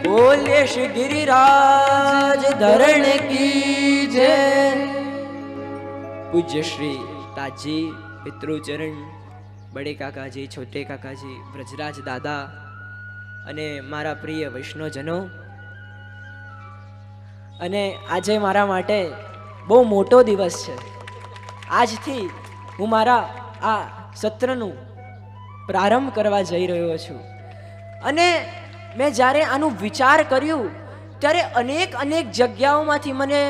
बोले श्री गिरिराज धरण की जय। पूज्य श्री ताजी पितृचरण, बड़े काकाजी, छोटे काकाजी, ब्रજરાજ દાદા અને મારા પ્રિય વૈષ્ણવજનો, અને આજે મારા માટે બહુ મોટો દિવસ છે. આજથી હું મારા આ સત્રનું પ્રારંભ કરવા જઈ રહ્યો છું. અને મેં જ્યારે આનું વિચાર કર્યું ત્યારે અનેક જગ્યાઓમાંથી મને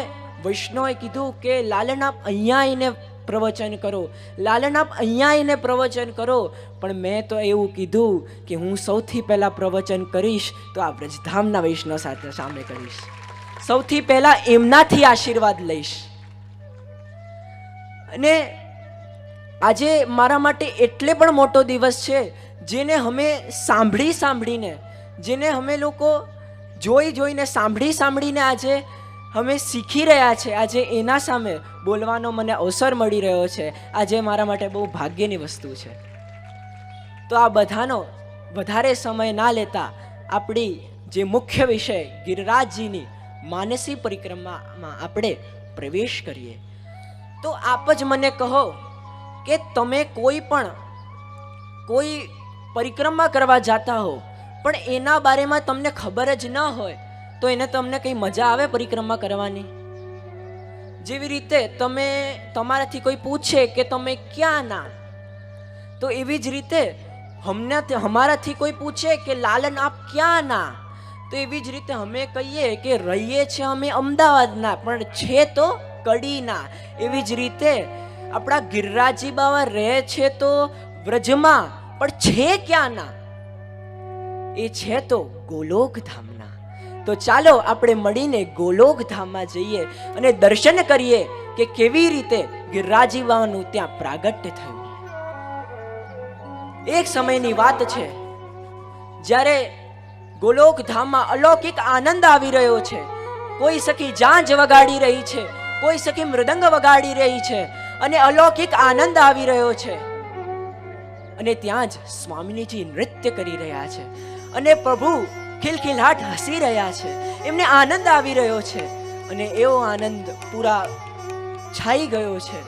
વૈષ્ણવે કીધું કે લાલન આપ અહીંયા આવીને પ્રવચન કરો, લાલન આપ અહીંયા આવીને પ્રવચન કરો. પણ મેં તો એવું કીધું કે હું સૌથી પહેલાં પ્રવચન કરીશ તો આ વ્રજધામના વૈષ્ણવ સાથે સામે કરીશ. સૌથી પહેલાં એમનાથી આશીર્વાદ લઈશ. અને આજે મારા માટે એટલે પણ મોટો દિવસ છે જેને અમે સાંભળીને, જેને અમે લોકો જોઈને સાંભળીને આજે અમે શીખી રહ્યા છે, આજે એના સામે બોલવાનો મને અવસર મળી રહ્યો છે. આજે મારા માટે બહુ ભાગ્યની વસ્તુ છે. તો આ બધાનો વધારે સમય ના લેતા આપણી જે મુખ્ય વિષય ગિરિરાજજીની માનસી પરિક્રમામાં આપણે પ્રવેશ કરીએ. તો આપ જ મને કહો કે તમે કોઈ પરિક્રમા કરવા જતા હો પણ એના બારેમાં તમને ખબર જ ન હોય તો એને તમને કંઈ મજા આવે પરિક્રમા કરવાની? જેવી રીતે તમે તમારાથી કોઈ પૂછે કે તમે ક્યાં ના, તો એવી જ રીતે અમારાથી કોઈ પૂછે કે લાલન આપ ક્યાં ના, તો એવી જ રીતે અમે કહીએ કે રહીએ છીએ અમે અમદાવાદના પણ છે તો કડીના. એવી જ રીતે આપણા ગિરિરાજજી બાવા રહે છે તો વ્રજમાં, પણ છે ક્યાં ના? એ છે તો ગોલોક ધામના. તો ચાલો આપણે મળીને ગોલોક ધામમાં જઈએ અને દર્શન કરીએ કે કેવી રીતે ગિરિરાજજી બાવાનું ત્યાં પ્રાગટ્ય થયું. એક સમયની વાત છે જ્યારે ગોલોક ધામમાં અલૌકિક આનંદ આવી રહ્યો છે. કોઈ સખી ઝાંઝ વગાડી રહી છે, કોઈ સખી મૃદંગ વગાડી રહી છે અને અલૌકિક આનંદ આવી રહ્યો છે. અને ત્યાં જ સ્વામીજી નૃત્ય કરી રહ્યા છે અને પ્રભુ ખિલખિલાટ હસી રહ્યા છે. એમને આનંદ આવી રહ્યો છે અને એવો આનંદ પૂરા છાઈ ગયો છે.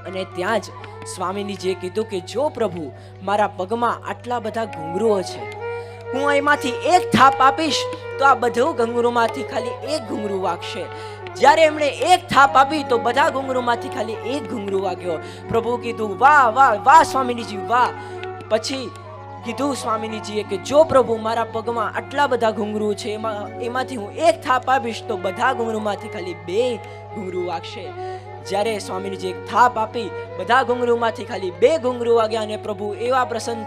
અને ત્યાં જ સ્વામીજીએ કીધું કે જો પ્રભુ મારા પગમાં આટલા બધા ઘૂંઘરૂઓ છે, હું એમાંથી એક થાપ આપીશ તો આ બધું ઘૂંઘરૂમાંથી ખાલી એક ઘૂંઘરું વાગશે. જ્યારે એમણે એક થાપ આપી તો બધા ઘૂંઘરૂમાંથી ખાલી એક ઘૂંઘરું વાગ્યો. પ્રભુ કીધું વાહ વાહ વાહ સ્વામીજી વાહ. પછી કીધું સ્વામીજીએ કે જો પ્રભુ મારા પગમાં આટલા બધા ઘૂંઘરું છે, એમાંથી હું એક થાપ આપીશ તો બધા ઘૂંઘરૂમાંથી ખાલી બે ઘૂંઘરું વાગશે. જ્યારે સ્વામીજી એક થાપ આપી બધા ઘૂંઘરૂમાંથી ખાલી બે ઘૂંઘરું વાગ્યા અને પ્રભુ એવા પ્રસન્ન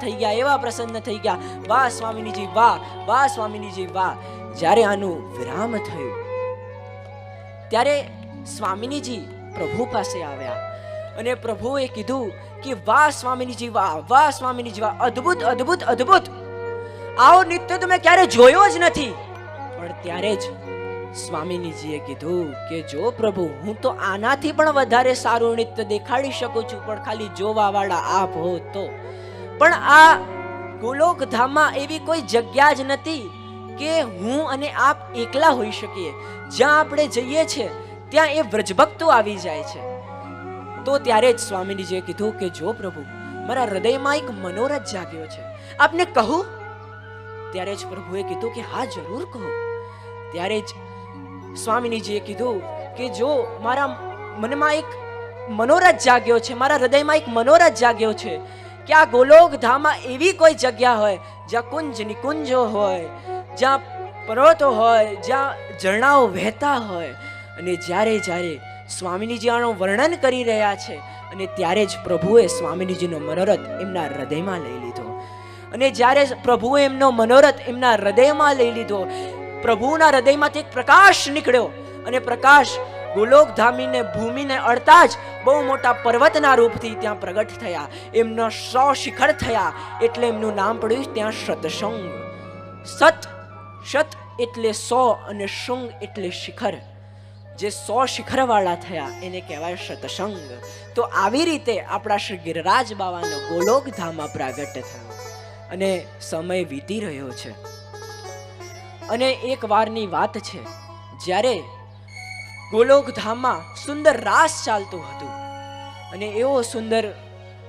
થઈ ગયા. વાહ સ્વામીજી વાહ, વાહ સ્વામીજી વાહ. જ્યારે આનું વિરામ થયું ત્યારે સ્વામીજી પ્રભુ પાસે આવ્યા અને પ્રભુએ કીધું કે વાહ સ્વામીજી વાહ, વાહ સ્વામીજી વાહ, અદ્ભુત અદ્ભુત અદ્ભુત, આવો નૃત્ય તો મેં ક્યારે જોયો જ નથી. પણ ત્યારે જ સ્વામીજીએ કીધું કે જો પ્રભુ હું તો આનાથી પણ વધારે સારું નૃત્ય દેખાડી શકું છું, પણ ખાલી જોવા વાળા આપ હો તો. પણ આ ગોલોક ધામમાં એવી કોઈ જગ્યા જ નથી કે હું અને આપ એકલા હોઈ શકીએ. જ્યાં આપણે જઈએ છીએ ત્યાં એ વ્રજભક્તો આવી જાય છે. તો ત્યારે જ સ્વામીજીએ કીધું કે જો પ્રભુ મારા હૃદયમાં એક મનોરથ જાગ્યો છે, આપને કહું? ત્યારે જ પ્રભુએ કીધું કે હા જરૂર કહો. ત્યારે જ સ્વામીજીએ કીધું કે જો મારા મનમાં એક મનોરથ જાગ્યો છે, મારા હૃદયમાં એક મનોરથ જાગ્યો છે કે આ ગોલોક ધામમાં એવી કોઈ જગ્યા હોય જ્યાં કુંજ નિકુંજો હોય, જ્યાં પર્વતો હોય, જ્યાં ઝરણાઓ વહેતા હોય. અને જ્યારે સ્વામીજી આનું વર્ણન કરી રહ્યા છે અને ત્યારે જ પ્રભુએ સ્વામીજીનો મનોરથ એમના હૃદયમાં લઈ લીધો. અને જ્યારે પ્રભુએ એમનો મનોરથ એમના હૃદયમાં લઈ લીધો, પ્રભુના હૃદયમાંથી એક પ્રકાશ નીકળ્યો અને પ્રકાશ ગોલોક ધામીને ભૂમિને અડતા જ બહુ મોટા પર્વતના રૂપથી ત્યાં પ્રગટ થયા. એમનો 100 શિખર થયા એટલે એમનું નામ પડ્યું ત્યાં શતશૃંગ. શત એટલે 100 અને શૃંગ એટલે શિખર. જે 100 શિખરવાળા થયા એને કહેવાય શતશૃંગ. તો આવી રીતે આપણા શ્રી ગિરિરાજ બાવાનો ગોલોક ધામમાં પ્રાગટ્ય થયો અને સમય વીતી રહ્યો છે. અને એક વારની વાત છે, જ્યારે ગોલોક ધામમાં સુંદર રાસ ચાલતું હતું અને એવો સુંદર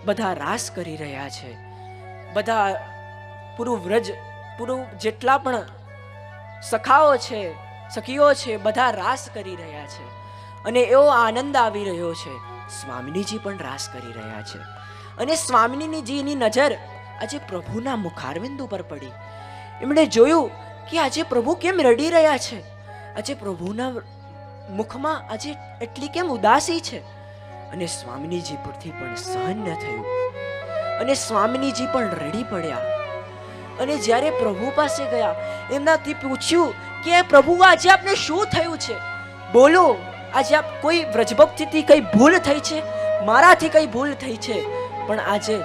બધા રાસ કરી રહ્યા છે. બધા પૂરું વ્રજ, પૂરું જેટલા પણ સખાઓ છે, સખીઓ છે, બધા રાસ કરી રહ્યા છે અને એવો આનંદ આવી રહ્યો છે. સ્વામિનીજી પણ રાસ કરી રહ્યા છે અને સ્વામિનીજીની નજર આજે પ્રભુના મુખારવિંદ ઉપર પડી. એમણે જોયું કે આજે પ્રભુ કેમ રડી રહ્યા છે, આજે પ્રભુના મુખમાં આજે એટલી કેમ ઉદાસી છે. અને સ્વામિનીજી પરથી પણ સહન ન થયું અને સ્વામિનીજી પણ રડી પડ્યા. અને જ્યારે પ્રભુ પાસે ગયા, એમનાથી પૂછ્યું કે પ્રભુ આજે આપને શું થયું છે, બોલો, આજે આપ કોઈ વ્રજભક્તિથી કઈ ભૂલ થઈ છે, મારાથી કઈ ભૂલ થઈ છે. પણ આજે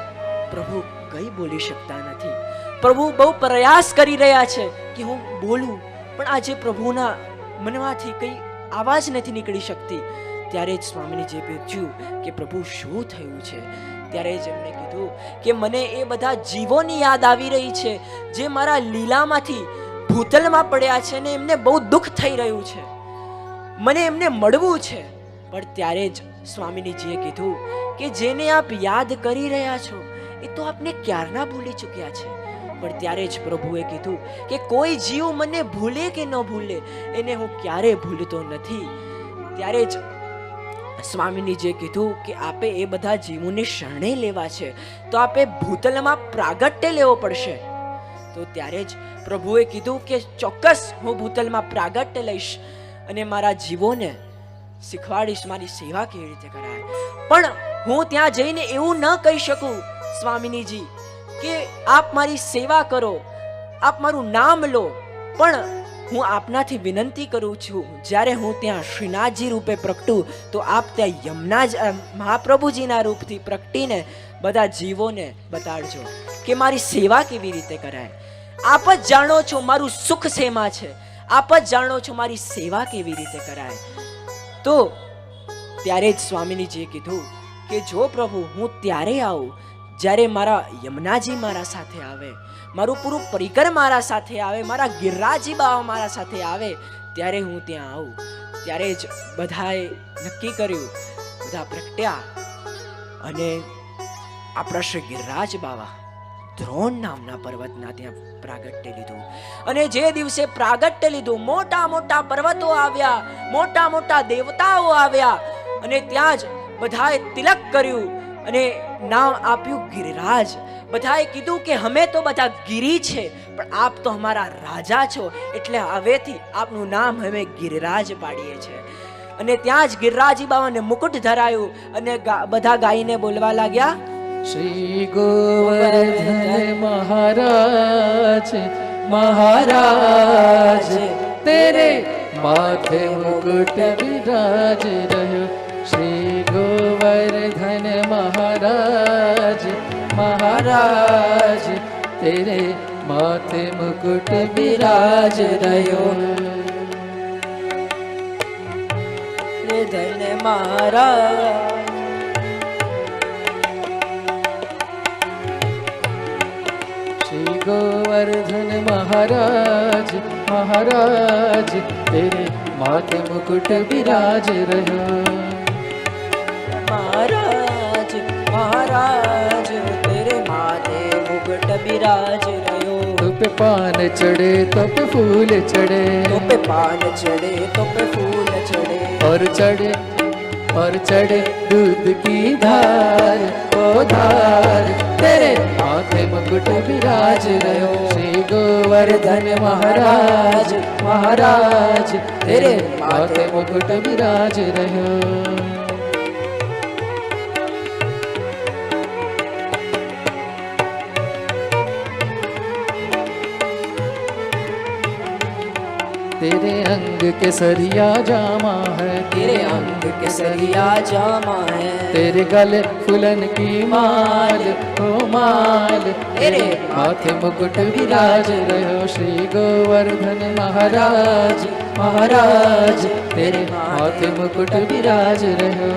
પ્રભુ કઈ બોલી શકતા નથી. પ્રભુ બહુ પ્રયાસ કરી રહ્યા છે કે હું બોલું, પણ આજે પ્રભુના મનમાંથી કઈ આવાજ નથી નીકળી શકતી. ત્યારે જ સ્વામીજીએ પૂછ્યું કે પ્રભુ શું થયું છે. ત્યારે જ એમણે કીધું કે મને એ બધા જીવોની યાદ આવી રહી છે જે મારા લીલામાંથી ભૂતલમાં પડ્યા છે અને એમને બહુ દુઃખ થઈ રહ્યું છે, મને એમને મળવું છે. પણ ત્યારે જ સ્વામીજીએ કીધું કે જેને આપ યાદ કરી રહ્યા છો એ તો આપને ક્યારના ભૂલી ચૂક્યા છે. પણ ત્યારે જ પ્રભુએ કીધું કે કોઈ જીવ મને ભૂલે કે ન ભૂલે, એને હું ક્યારે ભૂલતો નથી. ત્યારે જ સ્વામીજીએ કીધું કે આપે એ બધા જીવોને શરણે લેવા છે તો આપે ભૂતલમાં પ્રાગટ્ય લેવો પડશે. તો ત્યારે જ પ્રભુએ કીધું કે ચોક્કસ હું ભૂતલમાં પ્રાગટ્ય લઈશ અને મારા જીવોને શીખવાડીશ મારી સેવા કેવી રીતે કરાય. પણ હું ત્યાં જઈને એવું ન કહી શકું સ્વામીજી કે આપ મારી સેવા કરો, આપ મારું નામ લો. પણ હું આપનાથી વિનંતી કરું છું, જ્યારે હું ત્યાં શ્રીનાથજી રૂપે પ્રગટું તો આપ ત્યાં યમુના મહાપ્રભુજીના રૂપથી પ્રગટીને બધા જીવોને બતાડજો કે મારી સેવા કેવી રીતે કરાય. આપ જ જાણો છો મારું સુખ શેમાં છે, આપ જ જાણો છો મારી સેવા કેવી રીતે કરાય. તો ત્યારે જ સ્વામીજીએ કીધું કે જો પ્રભુ હું ત્યારે આવું જ્યારે મારા યમુનાજી મારા સાથે આવે, મારું પૂરું પરિકર મારા સાથે આવે, મારા ગિરિરાજી બાવા મારા સાથે આવે, ત્યારે હું ત્યાં આવું. ત્યારે જ બધાએ નક્કી કર્યું, બધા પ્રગટ્યા અને આપણા શ્રી ગિરિરાજ બાવા દ્રોણ નામના પર્વતના ત્યાં પ્રાગટ્ય લીધું. અને જે દિવસે પ્રાગટ્ય લીધું, મોટા મોટા પર્વતો આવ્યા, મોટા મોટા દેવતાઓ આવ્યા અને ત્યાં જ બધાએ તિલક કર્યું અને નામ આપ્યું ગિરિરાજ. બધાએ કીધું કે અમે તો બધા ગિરી છે, પણ આપ તો અમારા રાજા છો, એટલે હવેથી આપનું નામ અમે ગિરિરાજ પાડીએ છીએ. અને ત્યાં જ ગિરિરાજી બાવાને મુકુટ ધરાયું અને બધા ગાઈને બોલવા લાગ્યા, શ્રી ગોવર્ધન મહારાજ મહારાજ તેરે માથે મુકુટ વિરાજ રહ્યો. શ્રી ગોવર્ધન મહારાજ મહારાજ તેરે માથે મુકુટ વિરાજ રહ્યો. ધન મહારાજ ગોવર્ધન મહારાજ મહારાજ તેરે માથે મુકુટ વિરાજ રહ્યો. મહારાજ મહારાજ તેરે માથે મુકુટ વિરાજ રહ્યો. तो पे पान चढ़े तो पे फूल चढ़े, तो पे पान चढ़े तो पे फूल चढ़े, और चढ़े दूध की धार ओ धार तेरे माथे मुकुट विराज रहो. श्री गोवर्धन महाराज महाराज तेरे माथे मुकुट विराज रहो. तेरे अंग के सरिया जामा है, तेरे अंग के सरिया जामा है, तेरे गले फूलन की माल ओ माल तेरे माथे मुकुट विराज रहो. श्री गोवर्धन महाराज महाराज तेरे माथे मुकुट विराज रहो.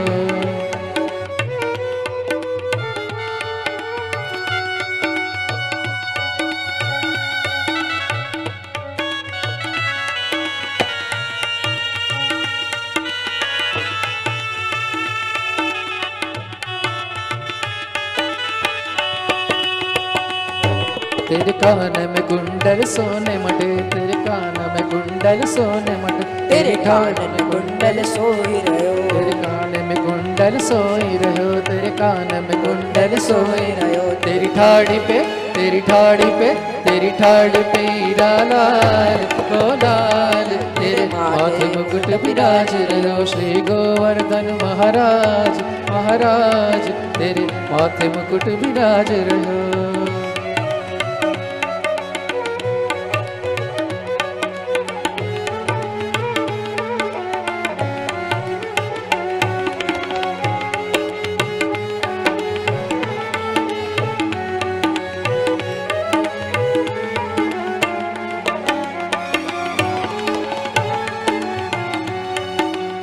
तेरे कान में कुंडल सोने मटे, तेरे कान में कुंडल सोने मटे, तेरे कान में कुंडल सोई रहो, तेरे कान में कुंडल सोई रहो, तेरे कान में कुंडल सोई रहो, तेरी ठाड़ी पे, तेरी ठाड़ी पे, तेरी ठाड़ी पे हीरा लाल ओ लाल, तेरे माथे मुकुट विराज रहो श्री गोवर्धन महाराज महाराज, तेरे माथे मुकुट विराज रहो।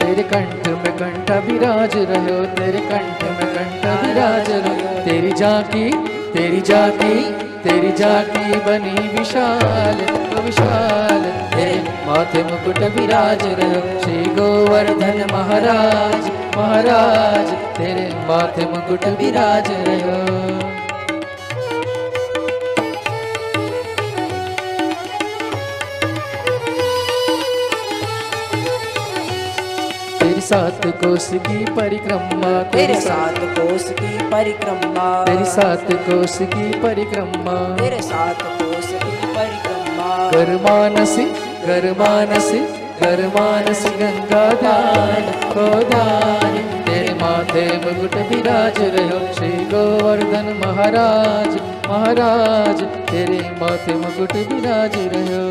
तेरे कंठ में कंठ विराज रहो, तेरे कंठ में कंठ विराज रहो, तेरी झांकी, तेरी झांकी, तेरी झांकी बनी विशाल ओ विशाल, तेरे माथे मुकुट विराज रहो श्री गोवर्धन महाराज महाराज, तेरे माथे मुकुट विराज रहो। तेरी सात कोस की परिक्रमा, तेरे सात कोस की परिक्रमा, तेरी सात कोस की परिक्रमा, तेरे सात कोस की परिक्रमा, कर मानसी कर मानसी कर मानसी गंगा दान को दान, तेरे माथे मुकुट विराज रहो श्री गोवर्धन महाराज महाराज, तेरे माथे मुकुट विराज रहो।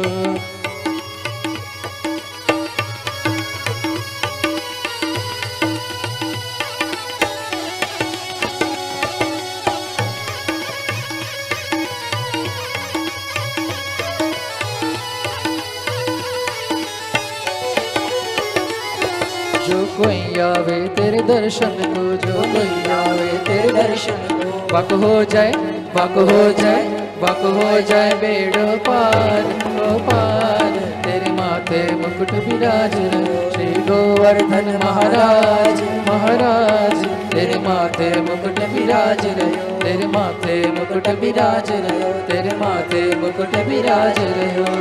जो कोई आवे तेरे दर्शन को, जो कोई आवे तेरे दर्शन को, वक हो जाए वक हो जाए वक हो जाए बेड़ो पार ओ पार, तेरे माथे मुकुट विराज रहो श्री गोवर्धन महाराज महाराज, तेरे माथे मुकुट विराज रहो, तेरे माथे मुकुट विराज रहो, तेरे माथे मुकुट विराज रहो।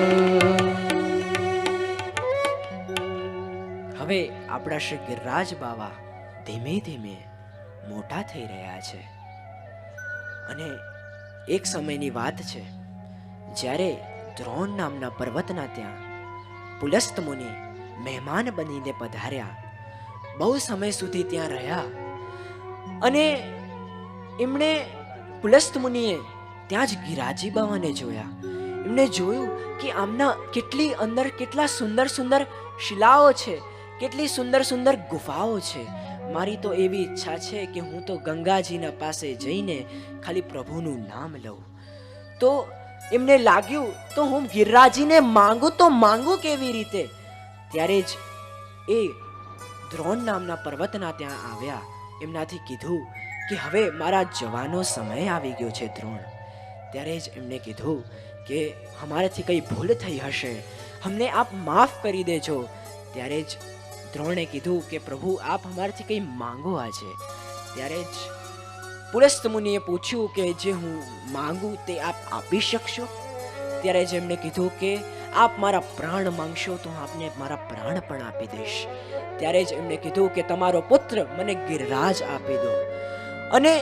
હવે આપણા શ્રી ગિરિરાજ બાવા ધીમે ધીમે મોટા થઈ રહ્યા છે અને એક સમયની વાત છે જ્યારે દ્રોણ નામના પર્વતના ત્યાં પુલસ્ત મુનિ મહેમાન બનીને પધાર્યા, બહુ સમય સુધી ત્યાં રહ્યા અને એમણે પુલસ્ત મુનિએ ત્યાં જ ગિરિરાજી બાવાને જોયા. એમણે જોયું કે આમના કેટલી અંદર કેટલા સુંદર સુંદર શિલાઓ છે, કેટલી સુંદર સુંદર ગુફાઓ છે. મારી તો એવી ઈચ્છા છે કે હું તો ગંગાજીના પાસે જઈને ખાલી પ્રભુનું નામ લઉં. તો એમને લાગ્યું તો હું ગિરિરાજીને માંગુ તો માંગુ કેવી રીતે? ત્યારે જ એ દ્રોણ નામના પર્વતના ત્યાં આવ્યા. એમનાથી કીધું કે હવે મારા જવાનો સમય આવી ગયો છે દ્રોણ. ત્યારે જ એમને કીધું કે અમારાથી કંઈ ભૂલ થઈ હશે, અમને આપ માફ કરી દેજો. ત્યારે જ દ્રોણે કીધું કે પ્રભુ આપ અમારાથી કંઈ માંગો આજે. ત્યારે જ પુલસ્ત મુનિએ પૂછ્યું કે જે હું માંગુ તે આપ આપી શકશો? ત્યારે જ એમણે કીધું કે આપ મારા પ્રાણ માંગશો તો હું આપને મારા પ્રાણ પણ આપી દઈશ. ત્યારે જ એમણે કીધું કે તમારો પુત્ર મને ગિરિરાજ આપી દો. અને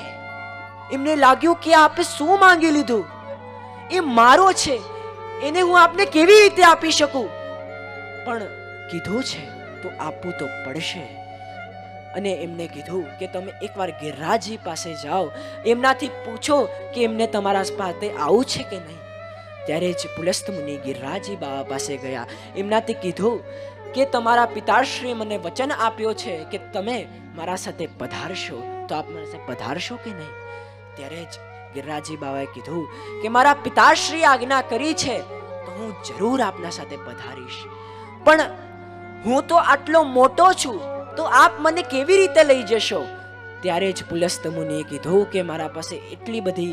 એમને લાગ્યું કે આપે શું માંગી લીધું, એ મારો છે, એને હું આપને કેવી રીતે આપી શકું? પણ કીધું છે તો આપવું તો પડશે. અને એમને કીધું કે તમે એકવાર ગિરિરાજી પાસે જાઓ, એમનાથી પૂછો કે એમને તમારા પાસે આવું છે કે નહીં. ત્યારે જ પુલસ્ત મુનિ ગિરિરાજી બાબા પાસે ગયા. એમનાથી કીધું કે તમારા પિતાશ્રીએ મને વચન આપ્યો છે કે તમે મારા સાથે પધારશો, તો આપ મારા સાથે પધારશો કે નહીં? ત્યારે જ ગિરિરાજી બાબાએ કીધું કે મારા પિતાશ્રી આજ્ઞા કરી છે તો હું જરૂર આપના સાથે પધારીશ. પણ હું તો આટલો મોટો છું તો આપ મને કેવી રીતે લઈ જશો? ત્યારે જ પુલસ્ત મુનિએ કીધું કે મારા પાસે એટલી બધી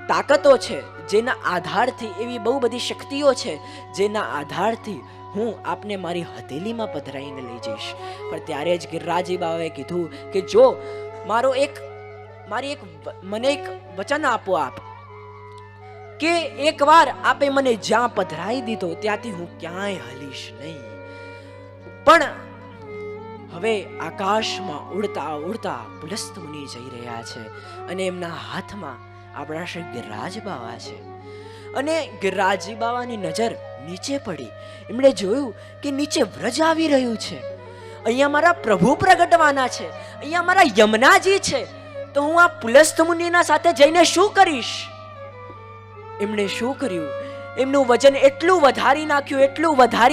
તાકાતો છે, જેના આધારથી, એવી બહુ બધી શક્તિઓ છે જેના આધારથી હું આપને મારી હથેલીમાં પધરાઈને લઈ જઈશ. પણ ત્યારે જ ગિરિરાજી બાબાએ કીધું કે જો મને એક વચન આપો આપ કે એકવાર આપે મને જ્યાં પધરાઈ દીધો ત્યાંથી હું ક્યાંય હલીશ નહીં. પણ હવે આકાશમાં ઉડતા ઉડતા પુલસ્ત મુનિ જઈ રહ્યા છે અને એમના હાથમાં આપણા શ્રી ગિરિરાજ બાવા છે. અને ગિરિરાજજી બાવાની નજર નીચે પડી. એમણે જોયું કે નીચે વ્રજ આવી રહ્યું છે. અહીંયા મારા પ્રભુ પ્રગટવાના છે, અહીંયા મારા યમુનાજી છે. તો હું આ પુલસ્ત મુનિના સાથે જઈને શું કરીશ? એમણે શું કર્યું? એમનું વજન એટલું વધારી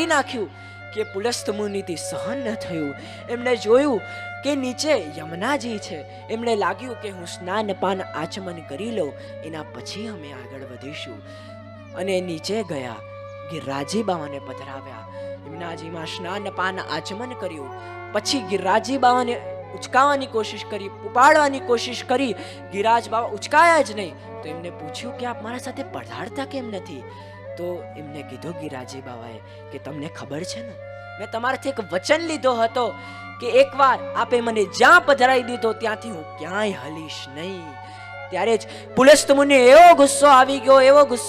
નાખ્યું કે પુલસ્ત મુનિથી સહન ન થયું. એમણે જોયું કે નીચે યમુનાજી છે. એમણે લાગ્યું કે હું સ્નાનપાન આચમન કરી લઉં, એના પછી અમે આગળ વધીશું. અને નીચે ગયા, ગિરિરાજજી બાવાને પધરાવ્યા. યમુનાજીમાં સ્નાનપાન આચમન કર્યું. પછી ગિરિરાજજી બાવાને ઉચકાવવાની કોશિશ કરી, ઉપાડવાની કોશિશ કરી. ગિરિરાજ બાવા ઉચકાયા જ નહીં. તો એમને પૂછ્યું કે આપ મારા સાથે પધારતા કેમ નથી? તો એમને કીધું ગિરિરાજજી બાવાએ કે તમને ખબર છે ને, મેં તમારાથી એક વચન લીધો હતો કે એકવાર આપે મને જ્યાં પધરાઈ દીધો ત્યાંથી હું ક્યાંય હલીશ નહીં. ત્યારે જ પુલસ્ત મુનિ એવો ગુસ્સો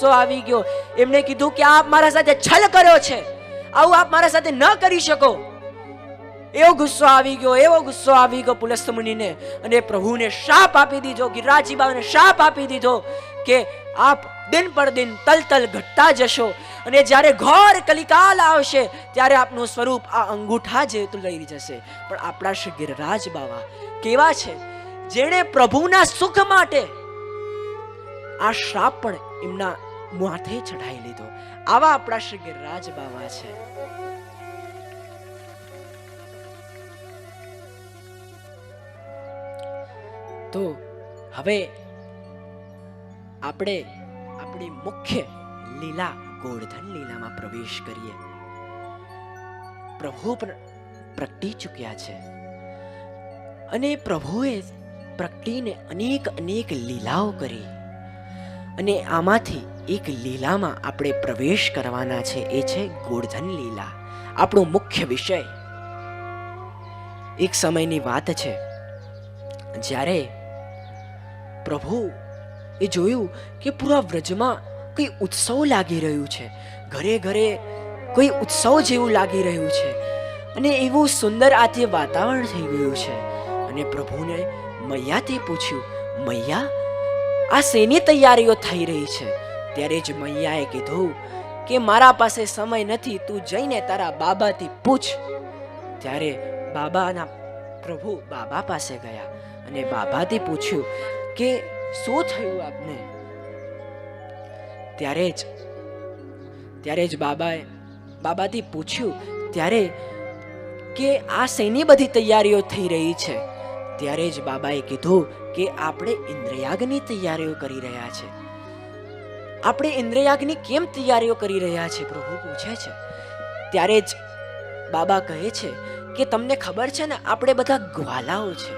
આવી ગયો. એમને કીધું કે આપ મારા સાથે છલ કર્યો છે, આવું આપ મારા સાથે ન કરી શકો. એવો ગુસ્સો આવી ગયો પુલસ્ત મુનિને. અને પ્રભુને શાપ આપી દીધો, ગિરિરાજજી બાવાને શાપ આપી દીધો કે આપ દિન પર દિન તલ ઘટતા જશો. અને જ્યારે ઘોર કલિકાલ આવશે ત્યારે આપનું સ્વરૂપ આ અંગૂઠા જેટલું લઈ જશે. પણ આપણા શ્રી ગિરિરાજ બાવા કેવા છે, જેણે પ્રભુના સુખ માટે આ શ્રાપ પણ એમના માથે ચઢાઈ લીધો. આવા આપણા શ્રી ગિરિરાજ બાવા છે. તો હવે આપણે આપણી મુખ્ય લીલા ગોવર્ધન લીલામાં પ્રવેશ કરીએ. પ્રભુ પ્રગટી ચૂક્યા છે અને પ્રભુએ પ્રગટીને અનેક લીલાઓ કરી. અને આમાંથી એક લીલામાં આપણે પ્રવેશ કરવાના છે, એ છે ગોવર્ધન લીલા, આપણો મુખ્ય વિષય. એક સમયની વાત છે જ્યારે પ્રભુ એ જોયું કે પૂરા વ્રજમાં કોઈ ઉત્સવ લાગી રહ્યું છે, ઘરે ઘરે કોઈ ઉત્સવ જેવું લાગી રહ્યું છે. અને એવું સુંદર આથી વાતાવરણ થઈ ગયું છે. અને પ્રભુને મૈયાથી પૂછ્યું, મૈયા આ શેની તૈયારીઓ થઈ રહી છે? ત્યારે જ મૈયાએ કીધું કે મારા પાસે સમય નથી, તું જઈને તારા બાબાથી પૂછ. ત્યારે પ્રભુ બાબા પાસે ગયા અને બાબાથી પૂછ્યું કે શું થયું આપને? ત્યારે જ બાબાથી પૂછ્યું ત્યારે કે આ શેની બધી તૈયારીઓ થઈ રહી છે? ત્યારે જ બાબાએ કીધું કે આપણે ઇન્દ્રયાગની તૈયારીઓ કરી રહ્યા છે. આપણે ઇન્દ્રયાગની કેમ તૈયારીઓ કરી રહ્યા છે? પ્રભુ પૂછે છે. ત્યારે જ બાબા કહે છે કે તમને ખબર છે ને, આપણે બધા ગ્વાલાઓ છે.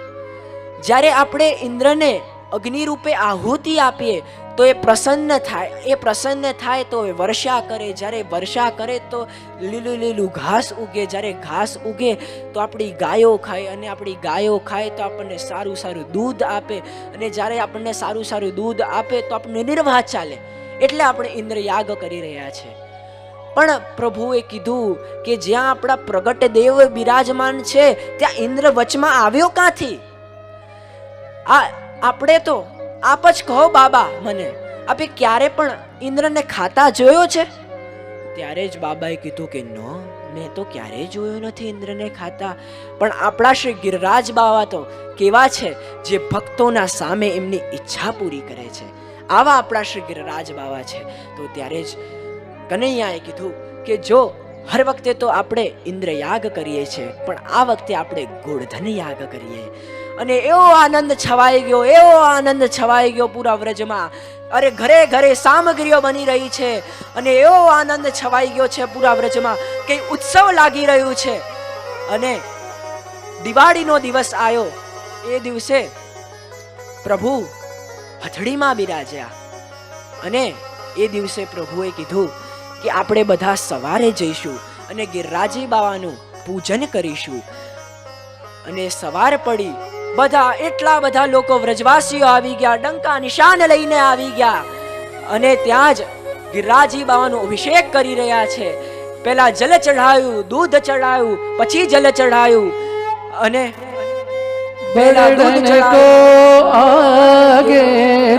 જ્યારે આપણે ઇન્દ્રને અગ્નિ રૂપે આહુતિ આપીએ તો એ પ્રસન્ન થાય તો એ વર્ષા કરે. જ્યારે વર્ષા કરે તો લીલું ઘાસ ઉગે. જ્યારે ઘાસ ઉગે તો આપણી ગાયો ખાય, અને આપણી ગાયો ખાય તો આપણને સારું દૂધ આપે. અને જ્યારે આપણને સારું દૂધ આપે તો આપણને નિર્વાહ ચાલે. એટલે આપણે ઇન્દ્રયાગ કરી રહ્યા છે. પણ પ્રભુએ કીધું કે જ્યાં આપણા પ્રગટ દેવ બિરાજમાન છે ત્યાં ઇન્દ્ર વચમાં આવ્યો ક્યાંથી? આપણે તો આપ જ કહો બાબા, મને આપે ક્યારે પણ ઇન્દ્રને ખાતા જોયો છે? ત્યારે જ બાબાએ કીધું કે નો, મેં તો ક્યારેય જોયો નથી ઇન્દ્રને ખાતા. પણ આપણા શ્રી ગિરિરાજ બાવા તો કેવા છે, જે ભક્તોના સામે એમની ઈચ્છા પૂરી કરે છે. આવા આપણા શ્રી ગિરિરાજ બાવા છે. તો ત્યારે જ કનૈયાએ કીધું કે જો હર વખતે તો આપણે ઇન્દ્રયાગ કરીએ છીએ, પણ આ વખતે આપણે ગોવર્ધન યાગ કરીએ. અને એવો આનંદ છવાઈ ગયો પૂરા વ્રજમાં. અરે ઘરે ઘરે સામગ્રીઓ બની રહી છે અને એવો આનંદ છવાઈ ગયો છે પૂરા વ્રજમાં કે ઉત્સવ લાગી રહ્યું છે. અને દિવાળીનો દિવસ આવ્યો. એ દિવસે પ્રભુ હથડીમાં બિરાજ્યા. અને એ દિવસે પ્રભુએ કીધું કે આપણે બધા સવારે જઈશું અને ગિરિરાજજી બાવાનું પૂજન કરીશું. અને સવાર પડી, એટલા બધા લોકો વ્રજવાસીઓ આવી ગયા, ડંકા નિશાન લઈને આવી ગયા. અને ત્યાં જ ગિરિરાજી બાવાનો અભિષેક કરી રહ્યા છે. પહેલા જલ ચઢાયું, દૂધ ચઢાયું, પછી જલ ચઢાયું અને પહેલા દૂધ ચઢાયું આગે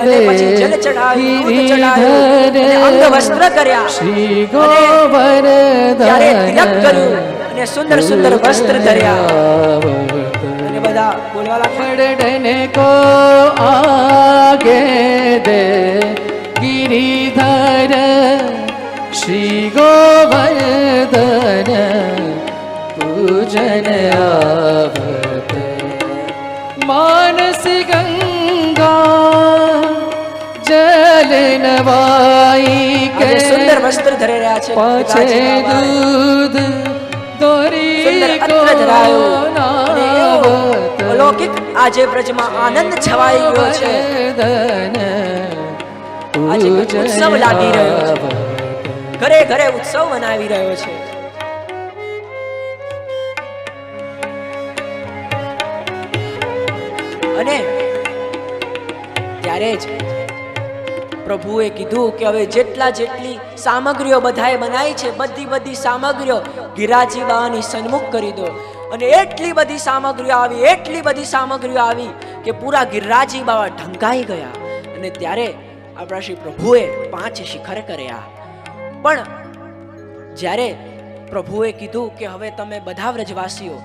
અને પછી જલ ચઢાયું, દૂધ ચઢાયું અને અંગ વસ્ત્ર કર્યા. શ્રી ગોવર્ધન ત્યારે તિલક કર્યું અને સુંદર સુંદર વસ્ત્ર ધર્યા અને બધા બોલવા લાગ્યા. પડડને કો આગે દે ગિરિધર શ્રી ગોવર્ધન પૂજન આવત માનસ ગંગા જલ નવાઈ કે આજે સુંદર વસ્ત્ર ધરી રહ્યા છે. પાછે દૂધ દોરી સુંદર કો અત્ર ધરાયું અને એવો અલૌકિક આજે બ્રજમાં આનંદ છવાઈ ગયો છે. આજે ઉત્સવ લાગી રહ્યો છે. ઘરે ઘરે ઉત્સવ મનાવી રહ્યો છે. અને ત્યારે જ પ્રભુએ કીધું કે હવે જેટલી સામગ્રીઓ બધાએ બનાવી છે બધી સામગ્રીઓ ગિરિરાજી બાવાની સન્મુખ કરી દો. અને એટલી બધી સામગ્રીઓ આવી કે પૂરા ગિરિરાજી બાવા ઢંકાઈ ગયા. અને ત્યારે આપણા શ્રી પ્રભુએ 5 શિખર કર્યા. પણ જ્યારે પ્રભુએ કીધું કે હવે તમે બધા વ્રજવાસીઓ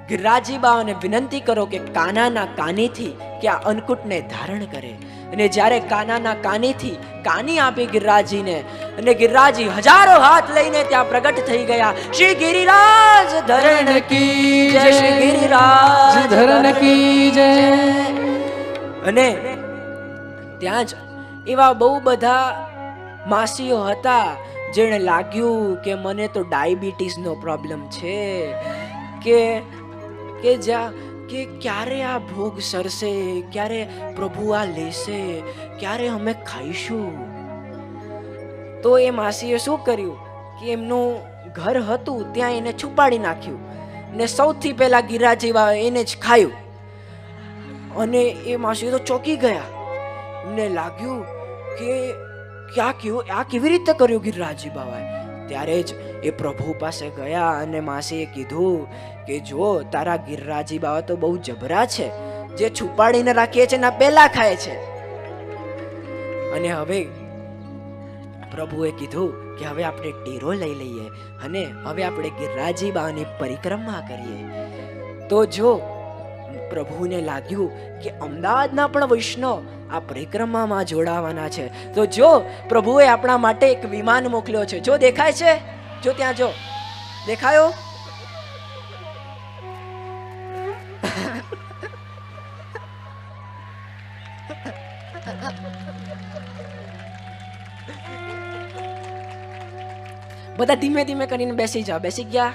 ગિરિરાજી બાવાને વિનંતી કરો કે કાનાના કાનીથી કે આ અન્નકૂટને ધારણ કરે. અને જ્યારે કાનાના કાનીથી કાની આપી ગિરિરાજીને અને ગિરિરાજી હજારો હાથ લઈને ત્યાં પ્રગટ થઈ ગયા. શ્રી ગિરિરાજ ધરણ કી જય, શ્રી ગિરિરાજ ધરણ કી જય. અને ત્યાં જ એવા બહુ બધા માસીઓ હતા જેને લાગ્યું કે મને તો ડાયાબિટીસનો પ્રોબ્લેમ છે કે ક્યારે આ ભોગ સરશે, ક્યારે પ્રભુ આ લેશે, ક્યારે અમે ખાઈશું. તો એ માસીએ શું કર્યું કે એમનું ઘર હતું ત્યાં એને છુપાડી નાખ્યું ને સૌથી પહેલા ગિરિરાજી બાવા એને જ ખાયું. અને એ માસી તો ચોંકી ગયા. એમને લાગ્યું કે આ કેવી રીતે કર્યું ગિરિરાજી બાવાએ. ત્યારે જ એ પ્રભુ પાસે ગયા અને માસીએ કીધું કે જો તારા ગિરિરાજી બાવા તો બહુ જબરા છે, જે છુપાડીને રાખીએ છે ને પહેલા ખાય છે. અને હવે પ્રભુએ કીધું કે હવે આપણે ટેરો લઈ લઈએ અને હવે આપણે ગિરિરાજી બાવાની પરિક્રમા કરીએ. તો જો પ્રભુને લાગ્યું કે અમદાવાદના પણ વૈષ્ણવ આ પરિક્રમામાં જોડાવાના છે, તો જો પ્રભુએ આપણા માટે એક વિમાન મોકલ્યો છે. જો દેખાય છે, જો ત્યાં જો દેખાયો. બધા ધીમે ધીમે કરીને બેસી જાઓ. બેસી ગયા.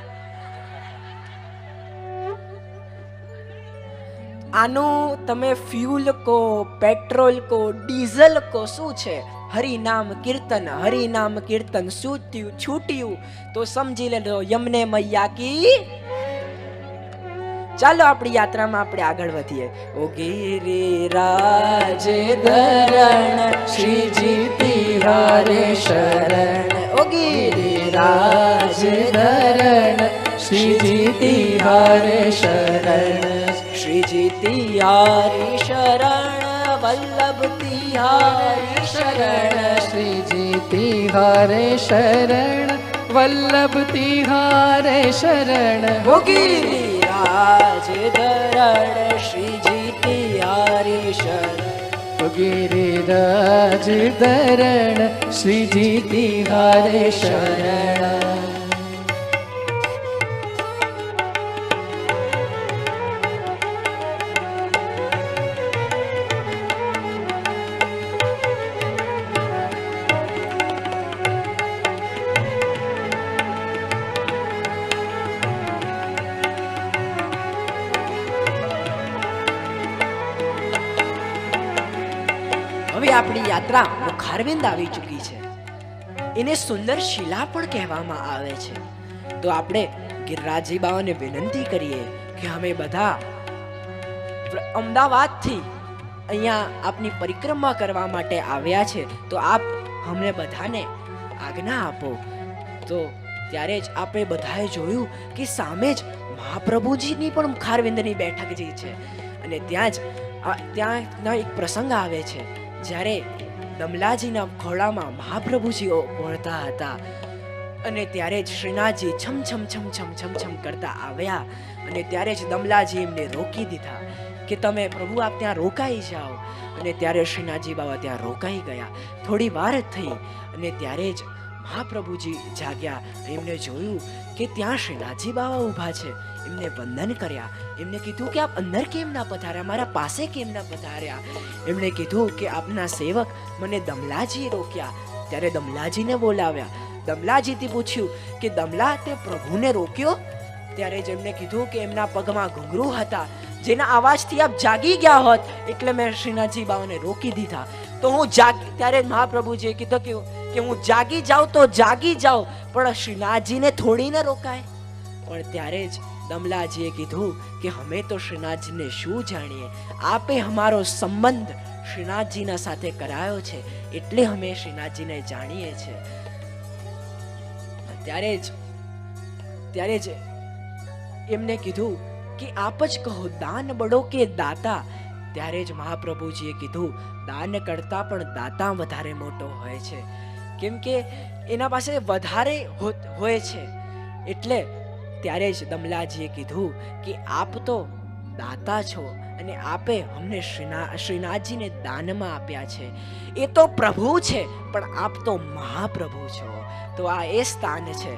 આનું તમે ફ્યુલ કો, પેટ્રોલ કો, ડીઝલ કો, શું છે? હરિનામ કીર્તન છૂટ્યું તો સમજી લેજો યમને મૈયા કી. ચાલો આપણી યાત્રામાં આપણે આગળ વધીએ. ઓ ગિરિરાજ ધરણ શ્રીજી તિહારે શરણ. ઓ ગિરિરાજ ધરણ શ્રીજી તિહારે શરણ. શ્રીજી તિહારી શરણ વલ્લભ તિહારી શરણ. શ્રીજી તિહારે શરણ વલ્લભ તિહારે શરણ. ઓ ગિરિરાજ ધરણ શ્રીજી તિહારી શરણ. ગિરિરાજ ધરણ શ્રીજી તિહારે શરણ. હવે આપણી યાત્રા મુખારવિંદ આવી ચૂકી છે. એને સુંદર શિલા પણ કહેવામાં આવે છે. તો આપણે ગિરિરાજી બાવાને વિનંતી કરીએ કે અમે બધા અમદાવાદથી અહીંયા આપની પરિક્રમા કરવા માટે આવ્યા છે, તો આપ અમને બધાને આજ્ઞા આપો. તો ત્યારે જ આપણે બધાએ જોયું કે સામે જ મહાપ્રભુજીની પણ મુખારવિંદની બેઠક જે છે, અને ત્યાં એક પ્રસંગ આવે છે જ્યારે દમલાજીના ખોળામાં મહાપ્રભુજી વળતા હતા, અને ત્યારે જ શ્રીનાથજી છમ છમ છમ છમ છમ છમ કરતા આવ્યા, અને ત્યારે જ દમલાજી એમને રોકી દીધા કે તમે પ્રભુ આપ ત્યાં રોકાઈ જાઓ. અને ત્યારે શ્રીનાથજી બાબા ત્યાં રોકાઈ ગયા. થોડી વાર જ થઈ અને ત્યારે જ મહાપ્રભુજી જાગ્યા. એમને જોયું કે ત્યાં શ્રીનાથજી બાબા ઊભા છે. એમને વંદન કર્યા. એમને કીધું કે આપ અંદર કેમ ના પધાર્યા, મારા પાસે કેમ ના પધાર્યા. એમણે કીધું કે આપના સેવક મને દમલાજીએ રોક્યા. ત્યારે દમલાજીને બોલાવ્યા. દમલાજીથી પૂછ્યું કે દમલા તે પ્રભુને રોક્યો? ત્યારે જ એમને કીધું કે એમના પગમાં ઘૂંઘરું હતા, જેના અવાજથી આપ જાગી ગયા હોત એટલે મેં શ્રીનાથજી બાબાને રોકી દીધા. તો હું ત્યારે મહાપ્રભુજીએ કીધું કે હું જાગી જાઉં તો જાગી જાઉં, પણ શ્રીનાથજીને થોડી ને રોકાય. પણ ત્યારે જ દમલાજીએ કીધું કે અમે તો શ્રીનાથજીને શું જાણીએ, આપે અમારો સંબંધ શ્રીનાથજીના સાથે કરાયો છે એટલે અમે શ્રીનાથજીને જાણીએ છીએ. ત્યારે જ એમને કીધું કે આપ જ કહો દાન બડો કે દાતા. ત્યારે જ મહાપ્રભુજીએ કીધું દાન કરતા પણ દાતા વધારે મોટો હોય છે, કેમ કે એના પાસે વધારે હોય છે. એટલે ત્યારે જ દમલાજીએ કીધું કે આપ તો દાતા છો અને આપે અમને શ્રીનાથજીને દાનમાં આપ્યા છે. એ તો પ્રભુ છે પણ આપ તો મહાપ્રભુ છો. તો આ એ સ્થાન છે.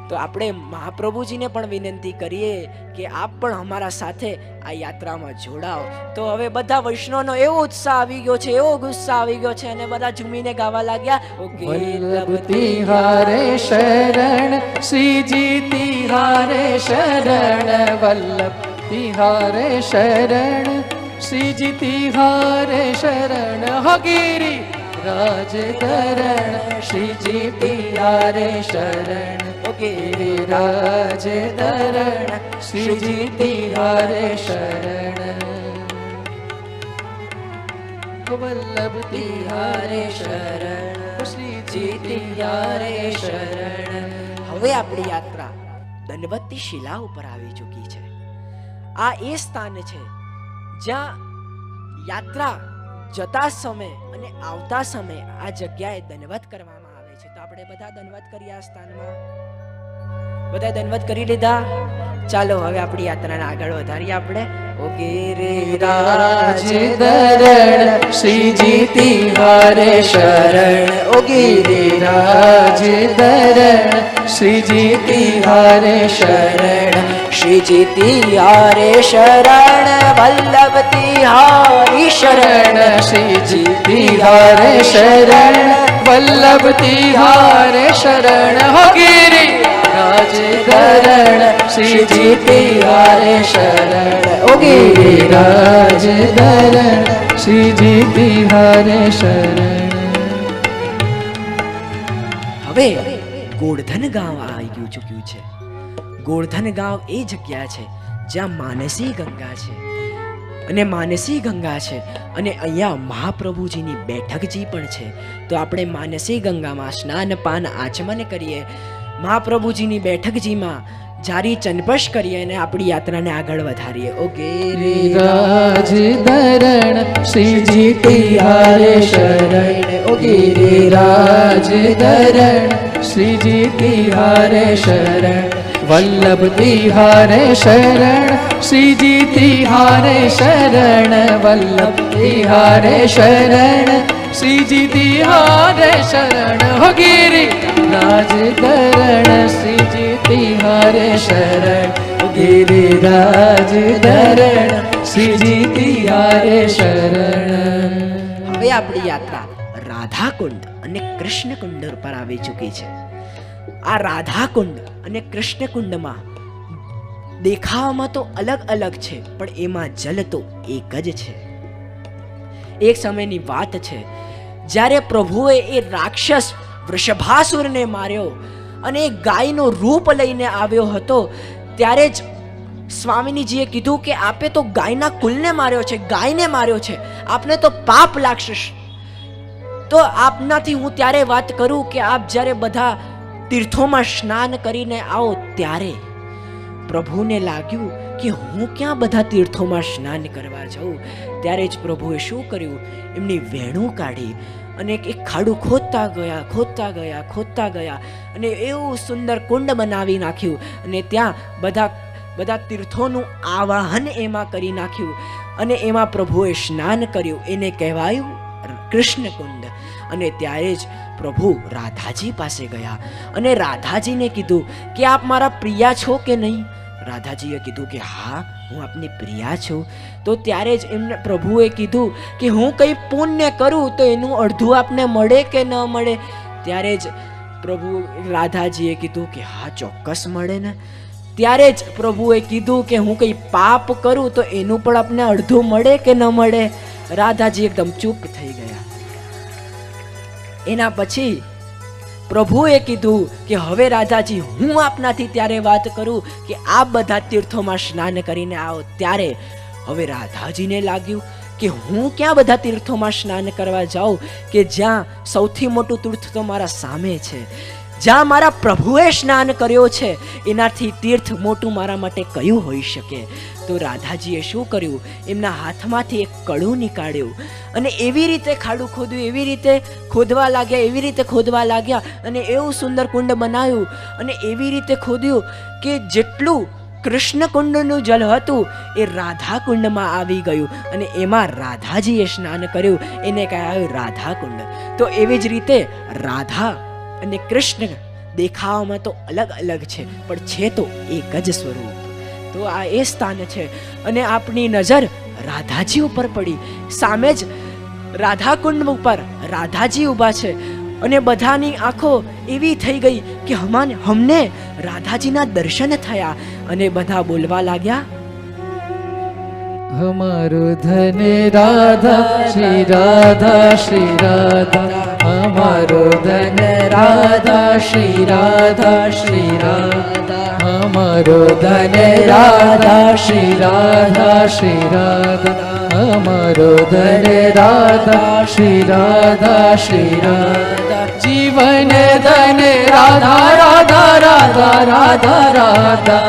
તો આપણે મહાપ્રભુજીને પણ વિનંતી કરીએ કે આપ પણ અમારા સાથે આ યાત્રામાં જોડાઓ. તો હવે બધા વૈષ્ણવનો એવો ઉત્સાહ આવી ગયો છે, એવો ગુસ્સા આવી ગયો છે, અને બધા ઝૂમીને ગાવા લાગ્યા, વલ્લભ તિહારે શરણ શ્રીજી તિહારે શરણ, વલ્લભ તિહારે શરણ શ્રીજી તિહારે શરણ, હગીરી રાજધરણ શ્રીજી તિહારે શરણ, ગિરિરાજ ધરણ શ્રીજી તિહારે શરણ, વલ્લભ તિહારે શરણ શ્રીજી તિહારે શરણ. હવે આપણી યાત્રા દંડવતી શિલા ઉપર આવી ચૂકી છે. આ એ સ્થાન છે જ્યાં યાત્રા જતા સમય અને આવતા સમય આ જગ્યાએ દંડવત કરવામાં આવે છે. તો આપણે બધા દંડવત કરીએ આ સ્થાનમાં. બધા દંડવત કરી લીધા? ચાલો હવે આપણી યાત્રાને આગળ વધારીએ આપણે. ઓ ગિરિરાજ ધરણ શ્રીજી તિહારે શરણ, ઓ ગિરિરાજ ધરણ શ્રીજી તિહારે શરણ, શ્રીજી તિહારે શરણ, વલ્લભ તિહારી શરણ, શ્રીજી તિહારે શરણ, વલ્લભ તિહારે શરણ, હો ગિરી રાજધરણ શ્રીજી તિહારે શરણ, ઓ ગિરિરાજ ધરણ શ્રીજી તિહારે શરણ. હવે ગોળધન ગામ આવી ચૂક્યું છે. ગોળધન ગામ એ જગ્યા છે જ્યાં માનસી ગંગા છે, અને માનસી ગંગા છે અને અહીંયા મહાપ્રભુજીની બેઠકજી પણ છે. તો આપણે માનસી ગંગામાં સ્નાન પાન આચમન કરીએ, મહાપ્રભુજીની બેઠકજીમાં જારી ચનપશ કરીએ અને આપણી યાત્રાને આગળ વધારીએ. ઓ ગિરિરાજ ધરણ શ્રીજી તિહારે શરણ, ઓ ગિરિરાજ ધરણ શ્રીજી તિહારે શરણ, વલ્લભ તિહારે શરણ શ્રીજી તિહારે શરણ, વલ્લભ તિહારે શરણ શ્રીજી તિહારે શરણ, હો ગિરી રાજધરણ શ્રીજી તિહારે શરણ, ગિરિરાજ ધરણ શ્રીજી તિહારે શરણ. હવે આપણી યાત્રા રાધાકુંડ અને કૃષ્ણકુંડ પર આવી ચૂકી છે. આ રાધાકુંડ અને કૃષ્ણકુંડમાં દેખાવામાં તો અલગ અલગ છે, પણ એમાં જલ તો એક જ છે. એક સમયની વાત છે જ્યારે પ્રભુએ એ રાક્ષસ વૃષભાસુરને માર્યો અને એ ગાયનું રૂપ લઈને આવ્યો હતો. ત્યારે જ સ્વામિનીજીએ કીધું કે આપે તો ગાયના કુલને માર્યો છે, ગાયને માર્યો છે, આપને તો પાપ લાગશે. તો આપનાથી હું ત્યારે વાત કરું કે આપ જ્યારે બધા તીર્થોમાં સ્નાન કરીને આવો ત્યારે પ્રભુને લાગ્યું કે હું ક્યાં બધા તીર્થોમાં સ્નાન કરવા જાઉં. ત્યારે જ પ્રભુએ શું કર્યું, એમની વેણું કાઢી અને એક ખાડું ખોદતા ગયા અને એવું સુંદર કુંડ બનાવી નાખ્યું અને ત્યાં બધા તીર્થોનું આવાહન એમાં કરી નાખ્યું અને એમાં પ્રભુએ સ્નાન કર્યું. એને કહેવાયું કૃષ્ણ કુંડ. અને ત્યારે જ પ્રભુ રાધાજી પાસે ગયા અને રાધાજીને કીધું કે આપ મારા પ્રિયા છો કે નહીં. રાધાજીએ કીધું કે હા, હું આપની પ્રિયા છું. તો ત્યારે જ એમને પ્રભુએ કીધું કે હું કંઈ પુણ્ય કરું તો એનું અડધું આપને મળે કે ન મળે. ત્યારે જ પ્રભુ રાધાજીએ કીધું કે હા, ચોક્કસ મળે ને. ત્યારે જ પ્રભુએ કીધું કે હું કંઈ પાપ કરું તો એનું પણ આપને અડધું મળે કે ન મળે. રાધાજી એકદમ ચૂપ થઈ ગયા. એના પછી પ્રભુએ કીધું કે હવે રાધાજી, હું આપનાથી ત્યારે વાત કરું કે આપ બધા તીર્થોમાં સ્નાન કરીને આવો. ત્યારે હવે રાધાજીને લાગ્યું કે હું ક્યાં બધા તીર્થોમાં સ્નાન કરવા જાઉં કે જ્યાં સૌથી મોટું તીર્થ તો મારા સામે છે, જ્યાં મારા પ્રભુએ સ્નાન કર્યો છે, એનાથી તીર્થ મોટું મારા માટે કયું હોઈ શકે. તો રાધાજીએ શું કર્યું, એમના હાથમાંથી એક કડું નીકાળ્યું અને એવી રીતે ખાડું ખોદ્યું, એવી રીતે ખોદવા લાગ્યા અને એવું સુંદર કુંડ બનાવ્યું અને એવી રીતે ખોદ્યું કે જેટલું કૃષ્ણ કુંડનું જલ હતું એ રાધા કુંડમાં આવી ગયું અને એમાં રાધાજીએ સ્નાન કર્યું. એને કહેવાયું રાધા કુંડ. તો એવી જ રીતે રાધા અને કૃષ્ણ દેખાવામાં તો અલગ અલગ છે, પણ છે તો એક જ સ્વરૂપ. તો આ એ સ્થાન છે અને આપણી નજર રાધાજી ઉપર પડી. સામે જ રાધાકુંડ ઉપર રાધાજી ઊભા છે અને બધાની આંખો એવી થઈ ગઈ કે હમને રાધાજીના દર્શન થયા અને બધા બોલવા લાગ્યા, हमारो धन राधा श्री राधा श्री राधा, हमारो धन राधा श्री राधा श्री राधा, हमारो धन राधा श्री राधा श्री राधा, हमारो धन राधा श्री राधा श्री राधा, जीवन धन राधा राधा राधा राधा राधा,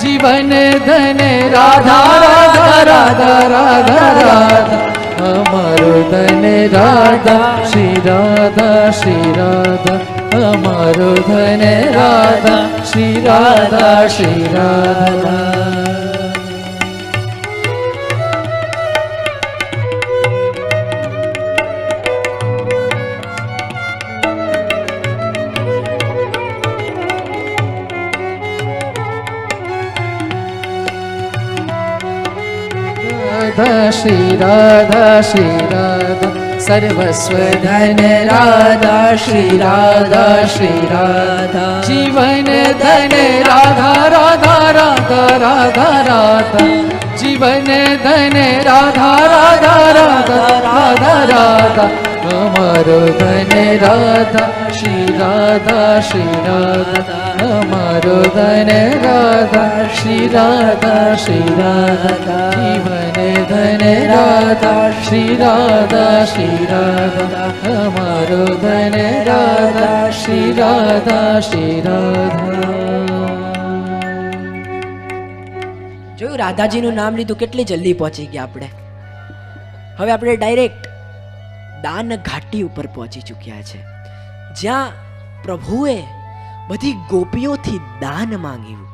जीवन धन राधा राधा राधा राधा राधा, हमारो धन राधा श्री राधा श्री राधा, हमारो धन राधा श्री राधा श्री राधा. श्री राधा श्री राधा, सर्वस्व धन राधा श्री राधा श्री राधा, जीवन धन राधा राधा राधा राधा राधा, जीवन धन राधा राधा राधा राधा राधा, हमारो धन राधा श्री राधा श्री राधा, हमारो धन राधा श्री राधा श्री राधा, जीवन धन राधा श्री राधा श्री राधा, हमारो धन राधा श्री राधा श्री राधा. જોયું રાધાજીનું નામ લીધું, કેટલી જલ્દી પહોંચી ગયા આપણે. હવે આપણે ડાયરેક્ટ દાન ઘાટી ઉપર પહોંચી ચૂક્યા છે, જ્યાં પ્રભુએ બધી ગોપીઓથી દાન માંગ્યું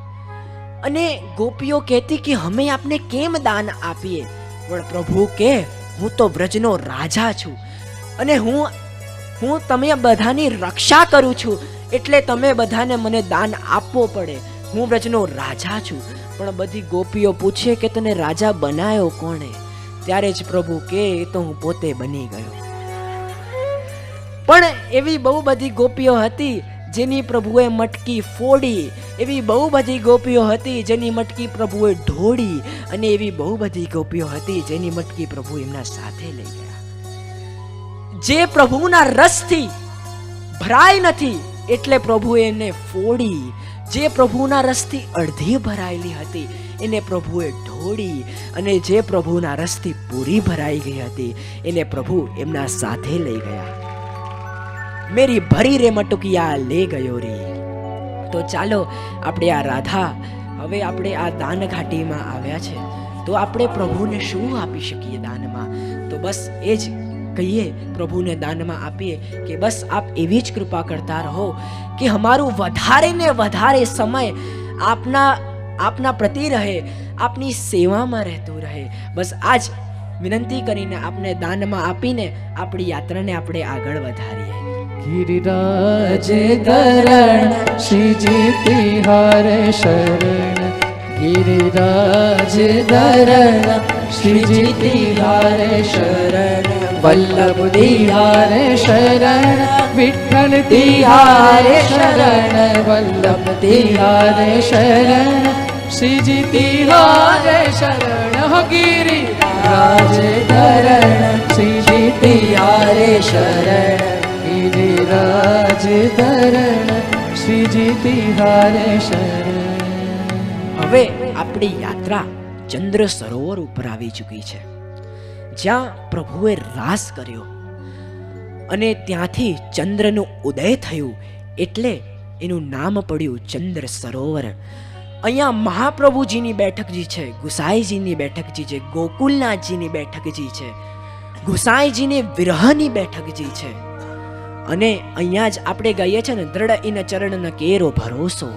અને ગોપીઓ કહેતી કે અમે આપને કેમ દાન આપીએ, પણ પ્રભુ કે હું તો વ્રજનો રાજા છું અને હું તમે બધાની રક્ષા કરું છું, એટલે તમે બધાને મને દાન આપવો પડે. હું વ્રજનો રાજા છું. પણ બધી ગોપીઓ પૂછે કે તને રાજા બનાવ્યો કોણે? ત્યારે જ પ્રભુ કે એ તો હું પોતે બની ગયો. પણ એવી બહુ બધી ગોપીઓ હતી જેની પ્રભુએ મટકી ફોડી, એવી બહુ બધી ગોપીઓ હતી જેની મટકી પ્રભુએ ઢોળી અને એવી બહુ બધી ગોપીઓ હતી જેની મટકી પ્રભુ એમના સાથે લઈ ગયા. જે પ્રભુના રસથી ભરાય નથી એટલે પ્રભુએ એને ફોડી, જે પ્રભુના રસથી અડધી ભરાયેલી હતી એને પ્રભુએ ઢોળી, અને જે પ્રભુના રસથી પૂરી ભરાઈ ગઈ હતી એને પ્રભુ એમના સાથે લઈ ગયા. મેરી ભરી રે મટુકિયા લે ગયો રે. તો ચાલો આપણે આ રાધા, હવે આપણે આ દાન ઘાટીમાં આવ્યા છે, તો આપણે પ્રભુને શું આપી શકીએ દાનમાં? તો બસ એ જ કહીએ પ્રભુને દાનમાં આપીએ કે બસ આપ એવી જ કૃપા કરતા રહો કે અમારું વધારે ને વધારે સમય આપના પ્રતિ રહે, આપની સેવામાં રહેતું રહે. બસ આ જ વિનંતી કરીને આપને દાનમાં આપીને આપણી યાત્રાને આપણે આગળ વધારીએ. गिरिराज धरण श्रीजी तिहारे शरण, गिरिराज धरण श्रीजी तिहारे शरण, वल्लभ तिहारे शरण, विठ्ठल तिहारे शरण, वल्लभ तिहारे शरण, श्रीजी तिहारे शरण. हो गिरिराज धरण श्रीजी तिहारे शरण, गिरिराज धरण श्रीजी तिहारे शरण. હવે આપણી યાત્રા ચંદ્ર સરોવર ઉપર આવી ચૂકી છે, જ્યાં પ્રભુએ રાસ કર્યો અને ત્યાંથી ચંદ્રનું ઉદય થયું એટલે એનું નામ પડ્યું ચંદ્ર સરોવર. અહીંયા મહાપ્રભુજીની બેઠકજી છે, ગુસાઈજીની બેઠકજી છે, ગોકુલનાથજીની બેઠકજી છે, ગુસાઈજીની વિરહની બેઠકજી છે. અને અહીંયા જ આપણે ગઈએ છીએ ને, દ્રઢ ઇન ચરણ ન કેરો ભરોસો,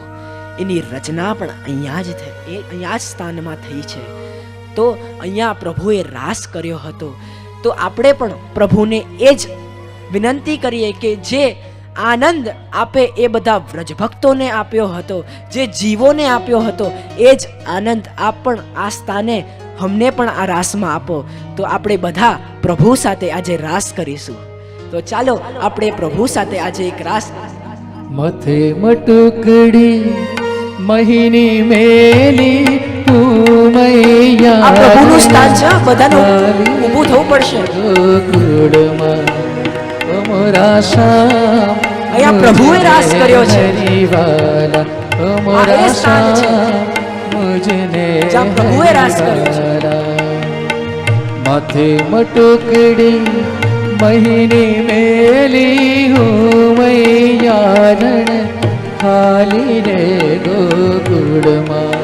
એની રચના પણ અહીંયા જ અહીંયા જ સ્થાનમાં થઈ છે. તો અહીંયા પ્રભુએ રાસ કર્યો હતો. તો આપણે પણ પ્રભુને એ જ વિનંતી કરીએ કે જે આનંદ આપે એ બધા વ્રજભક્તોને આપ્યો હતો, જે જીવોને આપ્યો હતો, એ જ આનંદ આપ પણ આ સ્થાને અમને પણ આ રાસમાં આપો. તો આપણે બધા પ્રભુ સાથે આજે રાસ કરીશું. તો ચાલો આપણે પ્રભુ સાથે આજે એક રાસ. મથે મટુકડી મહિની મેલી આ પ્રભુનું સ્થાન છે, બધાનું ઊભું થવું પડશે. ગોકુળમાં અમારા શામ અહીંયા પ્રભુએ રાસ કર્યો છે. હરિવાલા અમારા શામ મુજને જ્યાં પ્રભુએ રાસ કર્યો છે. માથે મટુકડી મહિની મેલી હું મૈયારણ, ખાલી રે ગોકુળમાં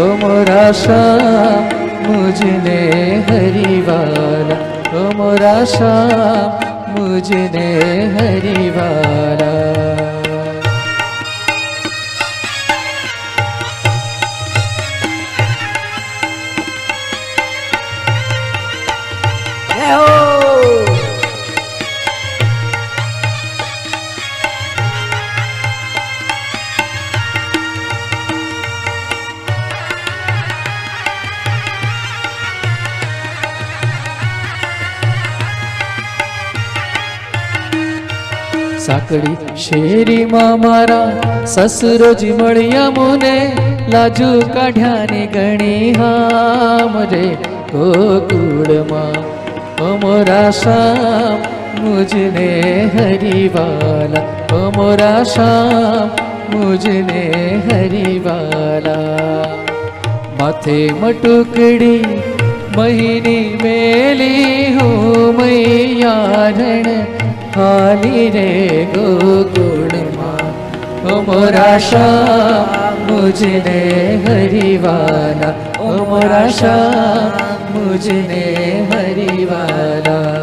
અમારા શામ મુજને હરિવાલા, અમારા શામ મુજને હરિવાલા. જય હો. સાંકડી શેરીમાં મારા સસરોજી મળ્યા મુને, લાજુ કાઢ્યાની ગણી હામ રે ગોકુળમાં અમારા શામ મુજને હરિવાલા, અમારા શામ મુજને હરિવાલા. માથે મટુકડી મહિની મેલી હું મૈયારણ, ખાલી રે ગોકુળમાં અમારા શામ મુજને હરિવાલા, અમારા શામ મુજને હરિવાલા.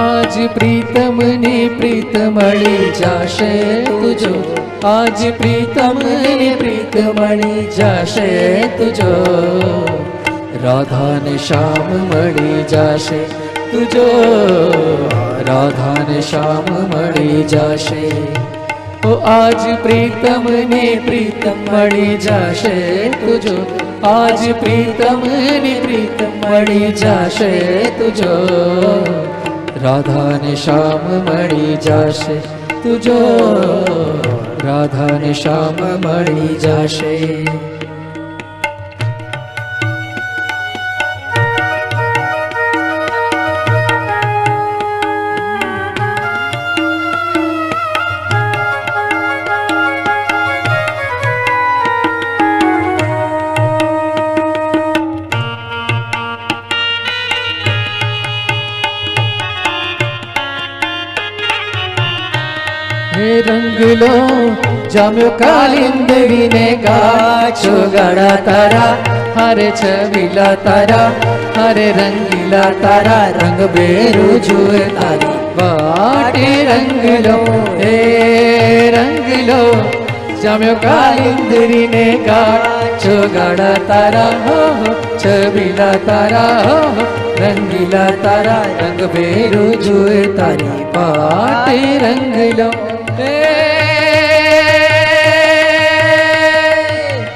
આજ પ્રીતમની પ્રીત મળી જાશે તુજો, આજ પ્રીતમની પ્રીત મળી જાશે તુજો, રાધાને શ્યામ મળી જાશે, તુજો રાધા ને શ્યામ મળી જશે ઓ આજ પ્રીતમ ને પ્રીતમ મળી જશે તુજો આજ પ્રીતમ ને પ્રીતમ મળી જશે તુજો રાધા ને શ્યામ મળી જશે તુજો રાધા ને શ્યામ મળી જશે रंग लो जाम्यो कालिंदरी ने गाछो गाड़ा तारा हरे छबीला तारा हरे रंगीला तारा रंग बेरू जुए तारी वाटे रंग लो हे रंग लो जाम्यो कालिंदरी ने गाछो गाड़ा तारा हो छबीला तारा हो रंगीला तारा रंग बेरू जुए तारी वाटे रंग लो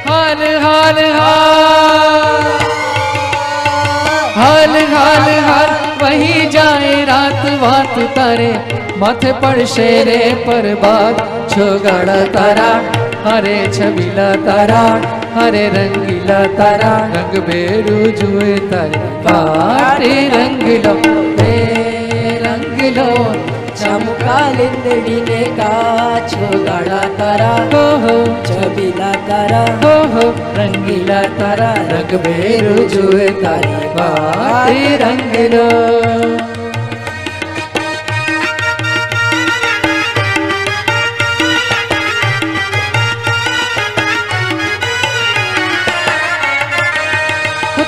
हाल हाल हाल हाल हाल वही जाए रात वात तारे माथे पड़शे रे पर बात छोगाड़ा तारा हरे छबीला तारा हरे रंगीला तारा रंग बेरू जुए तारे बाटे रंग लो रंग लो कालिंदड़ी ने गाछो गाड़ा तारा हो छबीला तारा हो रंगीला तारा रंग बेरू जुए तारी बाटे रंग लो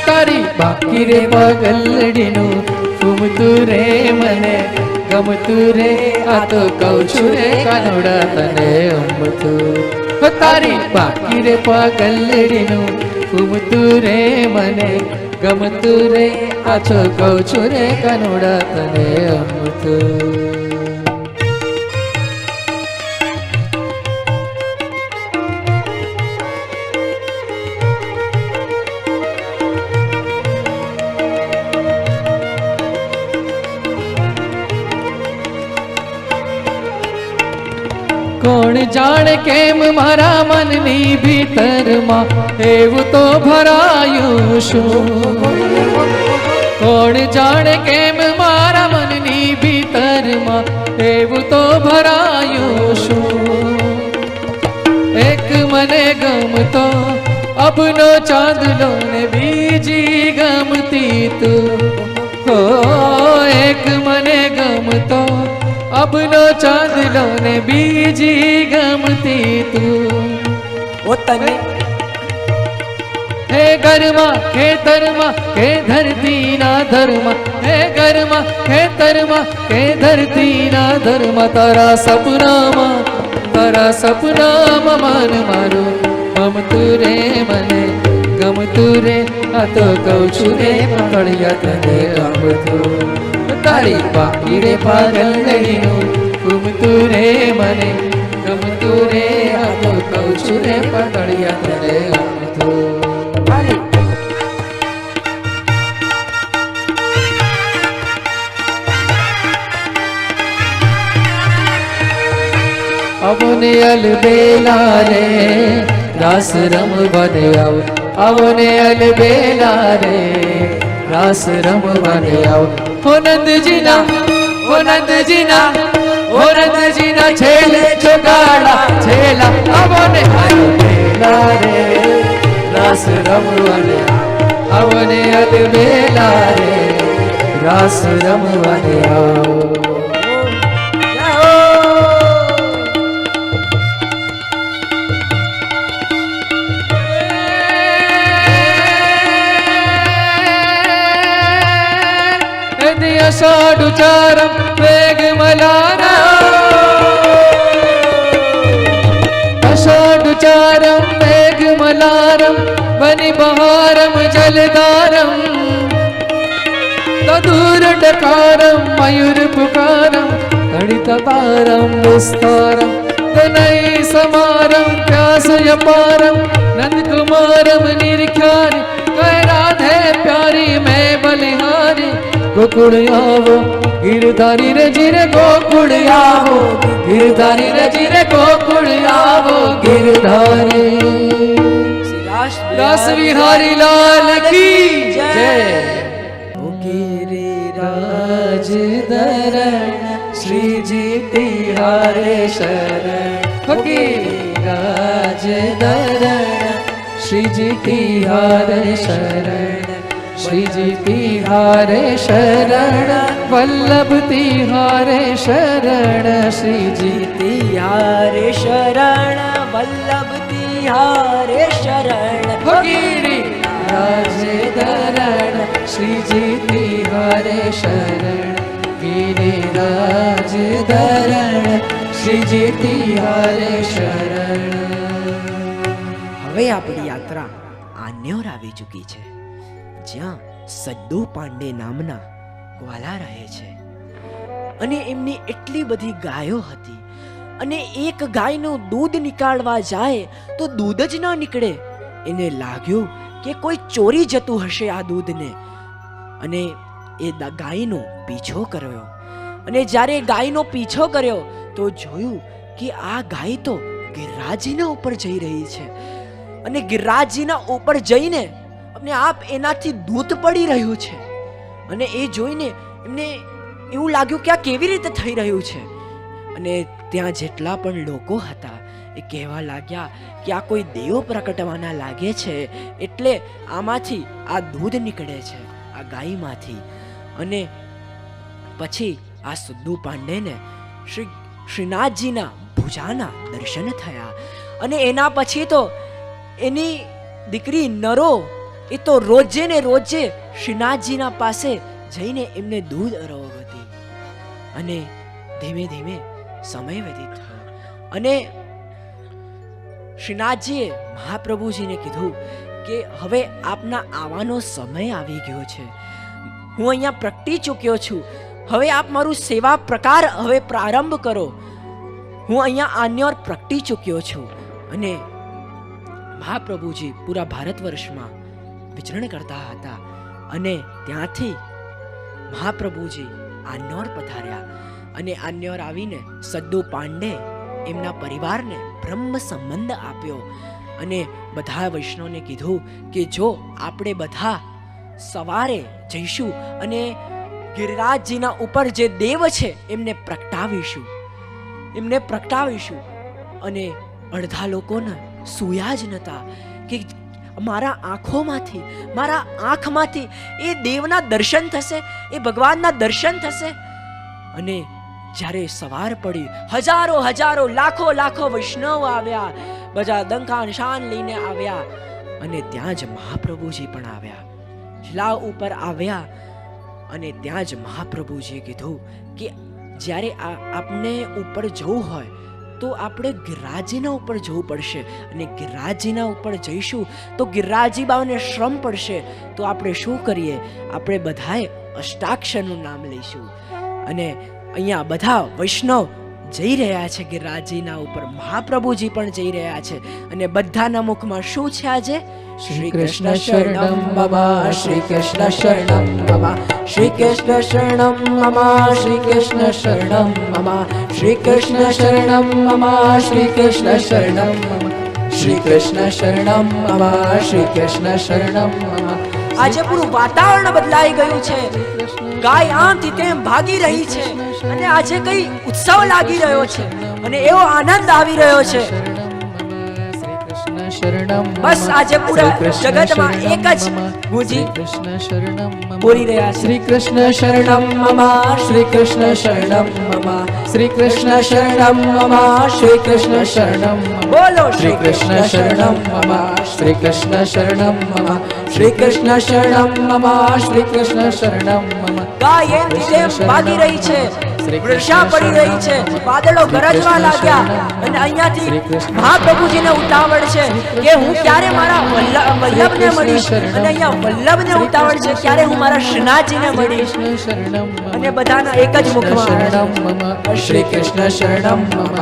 તારી બાકી રે પગલડીનું ફૂમતું રે મને ગમતું રે આ તો કહું છું રે કાનોડા તને અમતું તારી બાકી રે પગલડીનું ફૂમતું રે મને ગમતું રે આ તો કહું છું રે કાનોડા તને અમતું કોણ જાણે કેમ મારા મનની ભીતરમાં એવું તો ભરાયું શું કોણ જાણે કેમ મારા મનની ભીતરમાં એવું તો ભરાયું શું એક મને ગમતો અબનો ચાંદલો ને બીજી ગમતી તું હો એક મને ગમતો અબનો ચાંદલો ને બીજી ગમતી તું ओ तने હે ઘરમાં ખેતરમાં કે ધરતી ના ધરમાં હે ઘરમાં ખેતરમાં કે ધરતી ના ધરમાં તારા સપનામાં મન મારું ગમતું રે મને ગમતું રે આ તો કહું છું રે પકડ્યા તને ગમતું તારી બાકી રે પાગલડીનું ગમતું રે મને ગમતું રે આ તો કહું છું રે પકડ્યા તને ગમતું અવને અલબેલા રે રાસ રમવાને આવ અવને અલબેલા રે રાસ રમવાને આવ હો નંદજીના છેલે ચોગાડા છેલા અવને અલબેલા રે રાસ રમવાને અવને અલબેલા રે રાસ રમવાને આવ अषाढुचारं मेघमलारं वनिबहारं जलधारं मधुरटकारं मयूरपुकारं तडिततारं विस्तारं तनय समारं प्यासयपारं नंदकुमारं निरख्यारि कह राधे प्यारी मैं बलिहारी गोकुल आवो गिरधारी रे जिरे गोकुल आवो गिरधारी रे जिरे गोकुल आवो गिरधारी। रास विहारी लाल की जय। गिरिराज धरण श्री जी तिहारे शरण गिरिराज धरण श्री जी तिहारे शरण श्री जी तिहारे शरण वल्लभ तिहारे शरण श्री जी तिहारे शरण वल्लभ तिहारे शरण गिरिराज धरण श्री जी तिहारे शरण गिरिराज धरण श्री जी तिहारे शरण। હવે આપણી યાત્રા આન્યોર આવી ચૂકી છે, જ્યાં સદ્દુ પાંડે નામના ગ્વાલા રહે છે અને એમની એટલી બધી ગાયો હતી અને એક ગાયનું દૂધ નીકાળવા જાય તો દૂધ જ ન નીકળે. એને લાગ્યું કે કોઈ ચોરી જતું હશે આ દૂધને અને એ ગાયનો પીછો કર્યો અને જ્યારે ગાયનો પીછો કર્યો તો જોયું કે આ ગાય તો ગિરિરાજજીના ઉપર જઈ રહી છે અને ગિરિરાજજીના ઉપર જઈને અમને આપ એનાથી દૂધ પડી રહ્યું છે અને એ જોઈને એમને એવું લાગ્યું કે આ કેવી રીતે થઈ રહ્યું છે. અને ત્યાં જેટલા પણ લોકો હતા એ કહેવા લાગ્યા કે આ કોઈ દેવ પ્રકટવાના લાગે છે, એટલે આમાંથી આ દૂધ નીકળે છે આ ગાયમાંથી. અને પછી આ સદ્દુ પાંડેને શ્રીનાથજીના ભુજાના દર્શન થયા અને એના પછી તો એની દીકરી નરો એ તો રોજે ને રોજે શ્રીનાથજીના પાસે જઈને એમને દૂધ અરવતી અને ધીમે ધીમે સમય વ્યતીત થયો અને શ્રીનાથજીએ મહાપ્રભુજીને કીધું કે હવે આપના આવવાનો સમય આવી ગયો છે, હું અહીંયા પ્રગટી ચૂક્યો છું, હવે આપ મારું સેવા પ્રકાર હવે પ્રારંભ કરો, હું અહીંયા આન્યોર પ્રગટી ચૂક્યો છું. અને મહાપ્રભુજી પૂરા ભારત વર્ષમાં વિચરણ કરતા હતા અને ત્યાંથી મહાપ્રભુજી આન્યોર પધાર્યા અને આન્યોર આવીને સદ્દુ પાંડે એમના પરિવારને બ્રહ્મ સંબંધ આપ્યો અને બધા વૈષ્ણવને કીધું કે જો આપણે બધા સવારે જઈશું અને ગિરિરાજજીના ઉપર જે દેવ છે એમને પ્રગટાવીશું. અને અડધા લોકોને સૂયા જ નતા કે મારા આંખમાંથી એ દેવના દર્શન થશે, એ ભગવાનના દર્શન થશે. અને જ્યારે સવાર પડી હજારો લાખો વૈષ્ણવ આવ્યા, બધા ડંકા નિશાન લઈને આવ્યા અને ત્યાં જ મહાપ્રભુજી પણ આવ્યા, શિલા ઉપર આવ્યા. અને ત્યાં જ મહાપ્રભુજીએ કીધું કે જ્યારે આપને ઉપર જવું હોય તો આપણે ગિરિરાજજીના ઉપર જવું પડશે અને ગિરિરાજજીના ઉપર જઈશું તો ગિરિરાજજી બાબાને શ્રમ પડશે, તો આપણે શું કરીએ, આપણે બધાએ અષ્ટાક્ષરનું નામ લઈશું. અને અહીંયા બધા વૈષ્ણવ જઈ રહ્યા છે ગિરિરાજજીના ઉપર, મહાપ્રભુજી પણ જઈ રહ્યા છે અને બધાના મુખમાં શું છે આજે? શ્રી કૃષ્ણ શરણમ મમ, શ્રી કૃષ્ણ શરણમ મમ, શ્રી કૃષ્ણ શરણમ મમ, શ્રી કૃષ્ણ શરણમ મમ, શ્રી કૃષ્ણ શરણમ મમ, શ્રી કૃષ્ણ શરણમ મમ, શ્રી કૃષ્ણ શરણમ મમ, શ્રી કૃષ્ણ શરણમ મમ. આજે પૂરું વાતાવરણ બદલાઈ ગયું છે, ગાય આમથી તેમ ભાગી રહી છે અને આજે કઈ ઉત્સવ લાગી રહ્યો છે અને એવો આનંદ આવી રહ્યો છે. બસ આજે પૂરા જગતમાં એક જ ગુંજી બોલી રહ્યા છે, શ્રી કૃષ્ણ શરણમ મમ, શ્રી કૃષ્ણ શરણમ મમ, શ્રી કૃષ્ણ શરણમ મમ, શ્રી કૃષ્ણ શરણમ. બોલો શ્રી કૃષ્ણ શરણમ મમ, શ્રી કૃષ્ણ શરણમ મમ, શ્રી કૃષ્ણ શરણમ મમ, શ્રી કૃષ્ણ શરણમ મમ. ગાય એમ ભાગી રહી છે, વર્ષા પડી રહી છે, વાદળો ગરજવા લાગ્યા અને અહીંયાથી મહાપ્રભુજીને ઉતાવળ છે કે હું ક્યારે મારા વલ્લભને મળીશ, અને અહીંયા વલ્લભને ઉતાવળ છે ક્યારે હું મારા શ્રીનાથજીને મળીશ. અને બધાના એક જ મુખમાં શ્રી કૃષ્ણ શરણમ મમ,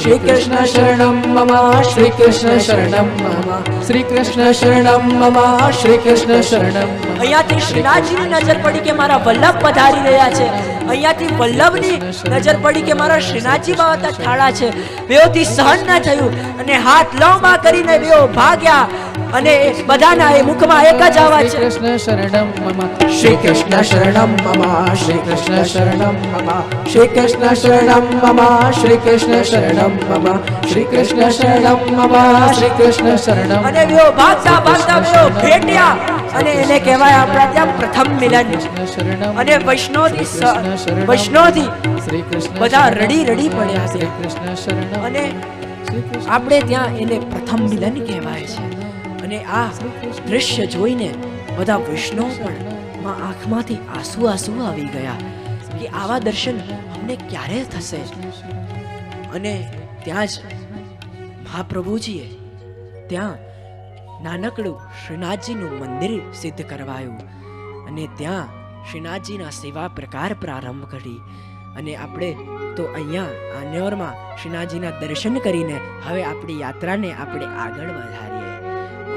શ્રી કૃષ્ણ શરણમ મમ, શ્રી કૃષ્ણ શરણમ મમ, શ્રી કૃષ્ણ શરણમ મમ, શ્રી કૃષ્ણ શરણમ. અહીંયાથી શ્રીનાથજીની નજર પડી કે મારા વલ્લભ પધારી રહ્યા છે, અહીંયાથી વલ્લભની નજર પડી કે મારા શ્રીનાથજી બાવતા ઠાળા છે. બેઓથી સહન ન થયું અને હાથ લાંબા કરીને બેઓ ભાગ્યા અને બધાના એ મુખમાં એક જ અવાજ છે, કૃષ્ણ શરણમ મમ, શ્રી કૃષ્ણ શરણમ મમ, શ્રી કૃષ્ણ શરણમ મમ, શ્રી કૃષ્ણ શરણમ મમ, શ્રી કૃષ્ણ શરણમ મમ, શ્રી કૃષ્ણ શરણમ મમ, શ્રી કૃષ્ણ શરણમ. અને બેઓ ભાગતા ભાગતા બેઓ ભેટ્યા અને એને કહેવાય આપણા ત્યાં પ્રથમ મિલન. અને વૈષ્ણવથી બધા રડી રડી પડ્યા છે અને આપણે ત્યાં એને પ્રથમ મિલન કહેવાય છે. અને આ દ્રશ્ય જોઈને બધા વૈષ્ણવ પણ માં આંખમાંથી આંસુ આવી ગયા કે આવા દર્શન અમને ક્યારે થશે. અને ત્યાં જ મહાપ્રભુજીએ ત્યાં નાનકડું શ્રીનાથજીનું મંદિર સિદ્ધ કરવાયું અને ત્યાં શ્રીનાથજીના સેવા પ્રકાર પ્રારંભ કરી. અને આપણે તો અહીંયા આ ન્યોરમાં શ્રીનાથજીના દર્શન કરીને હવે આપણી યાત્રાને આપણે આગળ વધારીએ.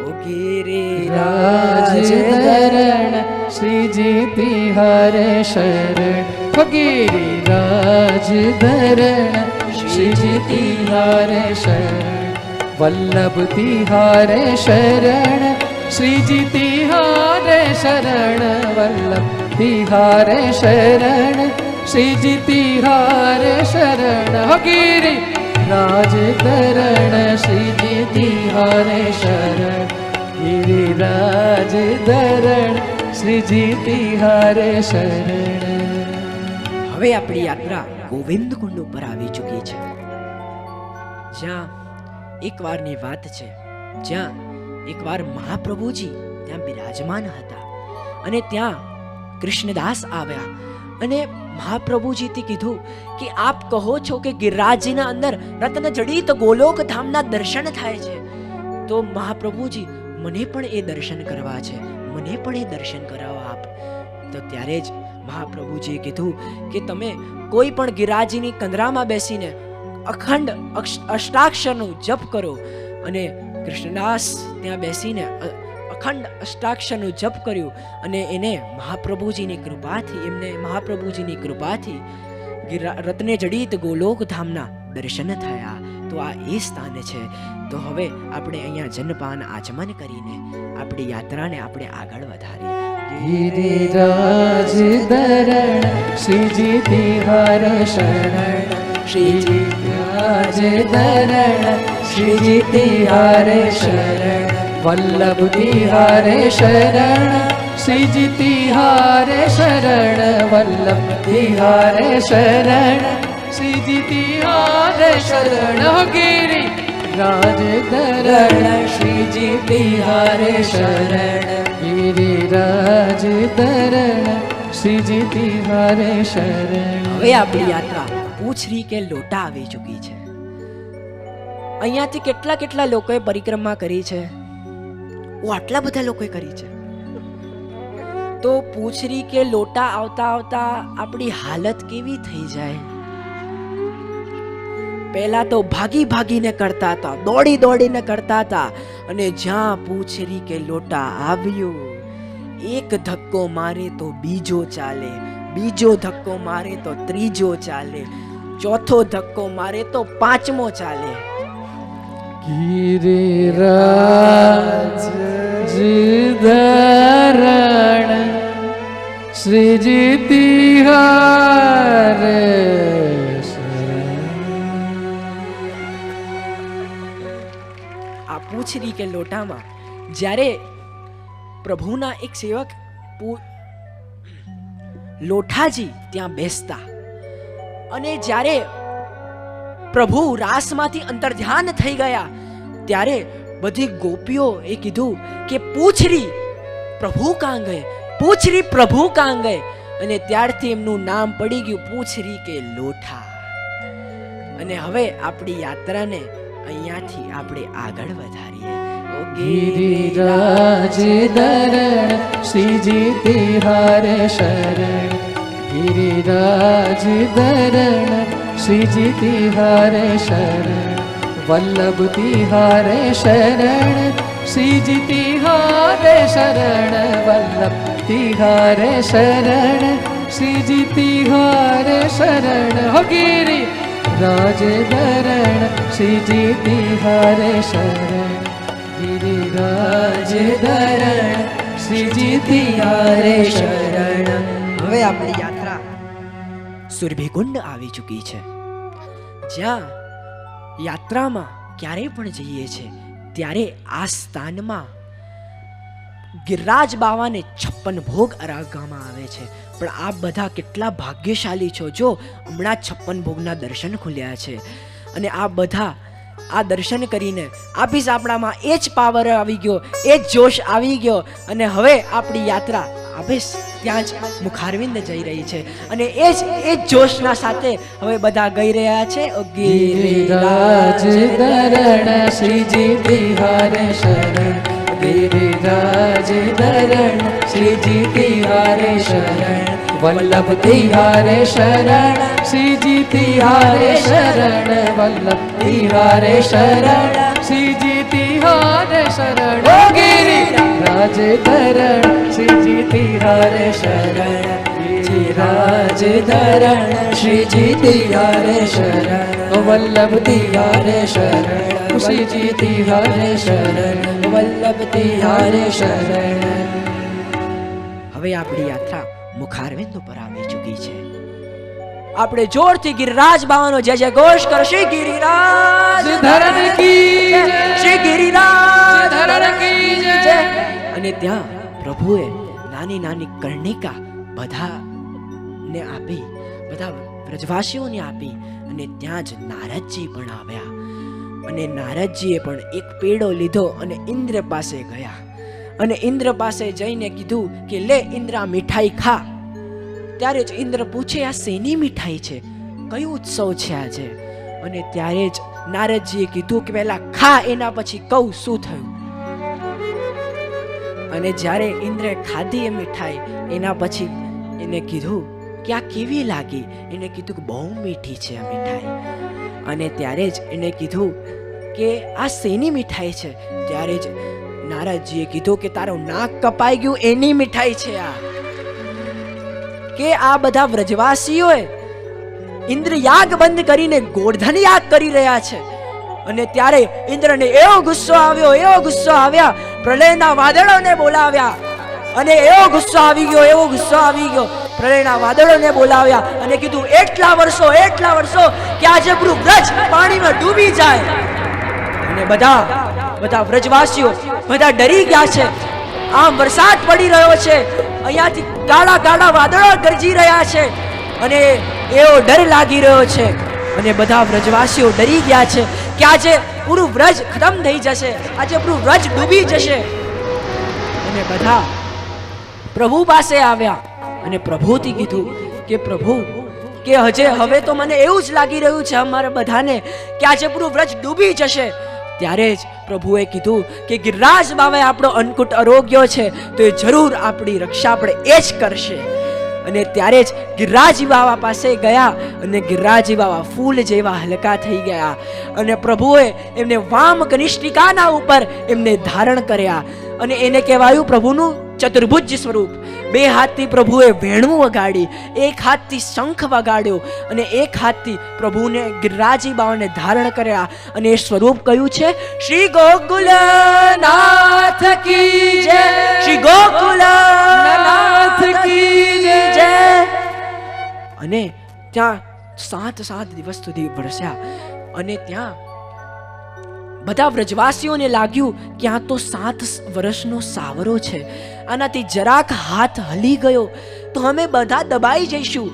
ઓ ગિરિરાજ ધરણ શ્રીજી તિહારે શરણ, ઓ ગિરિરાજ ધરણ શ્રીજી તિહારે શરણ, વલ્લભ તિહારે શરણ શ્રીજી તિહારે શરણ, વલ્લભ તિહારે શરણ શ્રીજી તિહારે શરણ, હો ગિરિ રાજ ધરણ શ્રીજી તિહારે શરણ, ગિરિરાજ ધરણ શ્રીજી તિહારે શરણ. હવે આપણી યાત્રા ગોવિંદ કુંડ ઉપર આવી ચૂકી છે, જ્યાં એકવારની વાત છે, જ્યાં એકવાર મહાપ્રભુજી ત્યાં બિરાજમાન હતા અને ત્યાં કૃષ્ણદાસ આવ્યા અને મહાપ્રભુજીથી કીધું કે આપ કહો છો કે ગિરિરાજજીના અંદર રત્ન જડિત ગોલોક ધામના દર્શન થાય છે, તો મહાપ્રભુજી મને પણ એ દર્શન કરવા છે, મને પણ એ દર્શન કરાવો આપ. તો ત્યારે જ મહાપ્રભુજીએ કીધું કે તમે કોઈ પણ ગિરિરાજજીની કંદરામાં બેસીને અખંડ અષ્ટાક્ષરનું જપ કરો. અને કૃષ્ણદાસ ત્યાં બેસીને અખંડ અષ્ટાક્ષરનું જપ કર્યું અને એને મહાપ્રભુજીની કૃપાથી રત્ને જડિત ગોલોક ધામના દર્શન થયા. તો આ એ સ્થાન છે. તો હવે આપણે અહીંયા જનપાન આચમન કરીને આપણી યાત્રાને આપણે આગળ વધારીએ. ગિરિરાજ ધરણ શ્રીજી તિહારે શરણ, શ્રીજી રાજ ધરણ શ્રીજી તિહારે શરણ, વલ્લભ તિહારે શરણ શ્રીજી તિહારે શરણ, વલ્લભ તિહારે શરણ શ્રીજી તિહારે શરણ, ગિરિ રાજ ધરણ શ્રીજી તિહારે શરણ, ગિરિરાજ ધરણ શ્રીજી તિહારે શરણ. હવે આપણી યાત્રા પૂછરી કે લોટા આવી ચૂકી છે. અહીંયાથી કેટલા લોકોએ પરિક્રમા કરી છે? આટલા બધા લોકોએ કરી છે. તો પૂછરી કે લોટા આવતા આવતા આપણી હાલત કેવી થઈ જાય? પહેલા તો ભાગીને કરતા હતા, દોડીને કરતા હતા, અને જ્યાં પૂછરી કે લોટા આવ્યો, એક ધક્કો મારે તો બીજો ચાલે, બીજો ધક્કો મારે તો ત્રીજો ચાલે, ચોથો ધક્કો મારે તો પાંચમો ચાલે. ગિરિરાજ ધરણ શ્રીજી તિહારે આ પૂછરી કે લોટામાં જ્યારે પ્રભુના એક સેવક લોઠાજી ત્યાં બેસતા અને જ્યારે પ્રભુ રાસમાંથી અંતર્ધ્યાન થઈ ગયા ત્યારે બધી ગોપીઓ એ કીધું કે પૂછરી પ્રભુ કાં ગયે, પૂછરી પ્રભુ કાં ગયે. અને ત્યારથી એમનું નામ પડી ગયું પૂંછરી કે લોઠા. અને હવે આપણી યાત્રાને અહીંયાથી આપણે આગળ વધારીએ. ઓ गिरिराज दरण श्रीजी तिहारे शरण, गिरिराज दरण श्रीजी तिहारे शरण, वल्लभ तिहारे शरण श्रीजी तिहारे शरण, वल्लभ तिहारे शरण श्रीजी तिहारे शरण. हो गिरि राज दरण श्रीजी तिहारे शरण, गिरिराज दरण श्रीजी तिहारे शरण. હવે આપણી યાત્રા સુરભીકુંડ આવી ચૂકી છે, જ્યાં યાત્રામાં ક્યારેય પણ જઈએ છે ત્યારે આ સ્થાનમાં ગિરિરાજ બાવાને 56 ભોગ અરાગવામાં આવે છે. પણ આપ બધા કેટલા ભાગ્યશાળી છો જો હમણાં 56 ભોગના દર્શન ખુલ્યા છે. અને આ બધા આ દર્શન કરીને આપીશ આપણામાં એ જ પાવર આવી ગયો, એ જ જોશ આવી ગયો. અને હવે આપણી યાત્રા આપીશ ત્યાં જ મુખારવિંદ જઈ રહી છે. અને એ જ જોશના સાથે હવે બધા ગઈ રહ્યા છે. गिरिराज दरण श्रीजी तिहारे शरण, गिरिराज दरण श्रीजी तिहारे शरण, वल्लभ तिहारे शरण श्रीजी तिहारे शरण, वल्लभ तिहारे शरण श्रीजी तिहारे शरण. ओ गिरिराज दरण श्रीजी तिहारे शरण, गिरिराज दरण श्रीजी तिहारे शरण, वल्लभ तिहारे शरण श्रीजी तिहारे शरण, वल्लभ तिहारे शरण. હવે આપણી યાત્રા મુખારવિંદ ઉપર આવી ચૂકી છે. આપણે જોરથી ગિરિરાજ બાવાનો જય જય ઘોષ કરો. શ્રી ગિરિરાજ ધરણ કી જય, શ્રી ગિરિરાજ ધરણ કી જય. અને ત્યાં પ્રભુએ નાની નાની કર્ણિકા બધાને આપી, બધા વ્રજવાસીઓને આપી. અને ત્યાં જ નારદજી પણ આવ્યા. અને નારદજીએ પણ એક પેડો લીધો અને ઇન્દ્ર પાસે ગયા. અને ઇન્દ્ર પાસે જઈને કીધું કે લે ઇન્દ્ર આ મીઠાઈ ખા. ત્યારે જ ઇન્દ્ર પૂછે આ શેની મીઠાઈ છે, કયો ઉત્સવ છે આજે? અને ત્યારે જ નારદજીએ કીધું કે પહેલા ખા, એના પછી કહું શું થયું. અને જ્યારે ઇન્દ્રે ખાધી એ મીઠાઈ એના પછી એને કીધું કે આ કેવી લાગી? એને કીધું કે બહુ મીઠી છે આ મીઠાઈ. અને ત્યારે જ એને કીધું કે આ શેની મીઠાઈ છે? ત્યારે જ નારદજીએ કીધું કે તારું નાક કપાઈ ગયું એની મીઠાઈ છે આ. કે આ બધા વ્રજવાસીઓએ ઇન્દ્ર યાગ બંધ કરીને ગોવર્ધન યાગ કરી રહ્યા છે. અને ત્યારે ઇન્દ્રને એવો ગુસ્સો આવ્યા, પ્રલયના વાદળોને બોલાવ્યા. અને એવો ગુસ્સો આવી ગયો પ્રલયના વાદળોને બોલાવ્યા. અને કીધું એટલા વર્ષો કે આજે પૂરું વ્રજ પાણીમાં ડૂબી જાય. અને બધા વ્રજવાસીઓ બધા ડરી ગયા છે. આમ વરસાદ પડી રહ્યો છે, અહીંયાથી કાળા વાદળો ગરજી રહ્યા છે. અને એવો ડર લાગી રહ્યો છે. અને બધા વ્રજવાસીઓ ડરી ગયા છે કે આજે પૂરું વ્રજ ખતમ થઈ જશે, આજે પૂરું વ્રજ ડૂબી જશે. અને બધા પ્રભુ પાસે આવ્યા અને પ્રભુથી કીધું કે પ્રભુ કે હવે તો મને એવું જ લાગી રહ્યું છે અમારે બધાને કે આજે પૂરું વ્રજ ડૂબી જશે. ત્યારે જ પ્રભુએ કીધું કે ગિરિરાજ બાવાએ આપણો અન્નકૂટ આરોગ્યો છે તો એ જરૂર આપણી રક્ષા આપણે એ જ કરશે. અને ત્યારે જ ગિરિરાજી બાવા પાસે ગયા અને ગિરિરાજી બાવા ફૂલ જેવા હલકા થઈ ગયા. અને પ્રભુએ એમને વામ કનિષ્ઠિકાના ઉપર એમને ધારણ કર્યા. અને એને કહેવાયું પ્રભુનું ચતુર્ભુજ સ્વરૂપ. 2 હાથથી પ્રભુએ વેણું વગાડી, 1 હાથથી શંખ વગાડ્યો અને 1 હાથથી પ્રભુને ગિરિરાજી બાવાને ધારણ કર્યા. અને એ સ્વરૂપ કયું છે? શ્રી ગોકુલનાથ કી જય, શ્રી ગોકુલનાથ કી જય. અને ત્યાં 7 દિવસ સુધી વરસ્યા. અને ત્યાં બધા વ્રજવાસીઓને લાગ્યું કે આ તો 7 વર્ષનો સાવરો છે, આનાથી જરાક હાથ હલી ગયો તો અમે બધા દબાઈ જઈશું.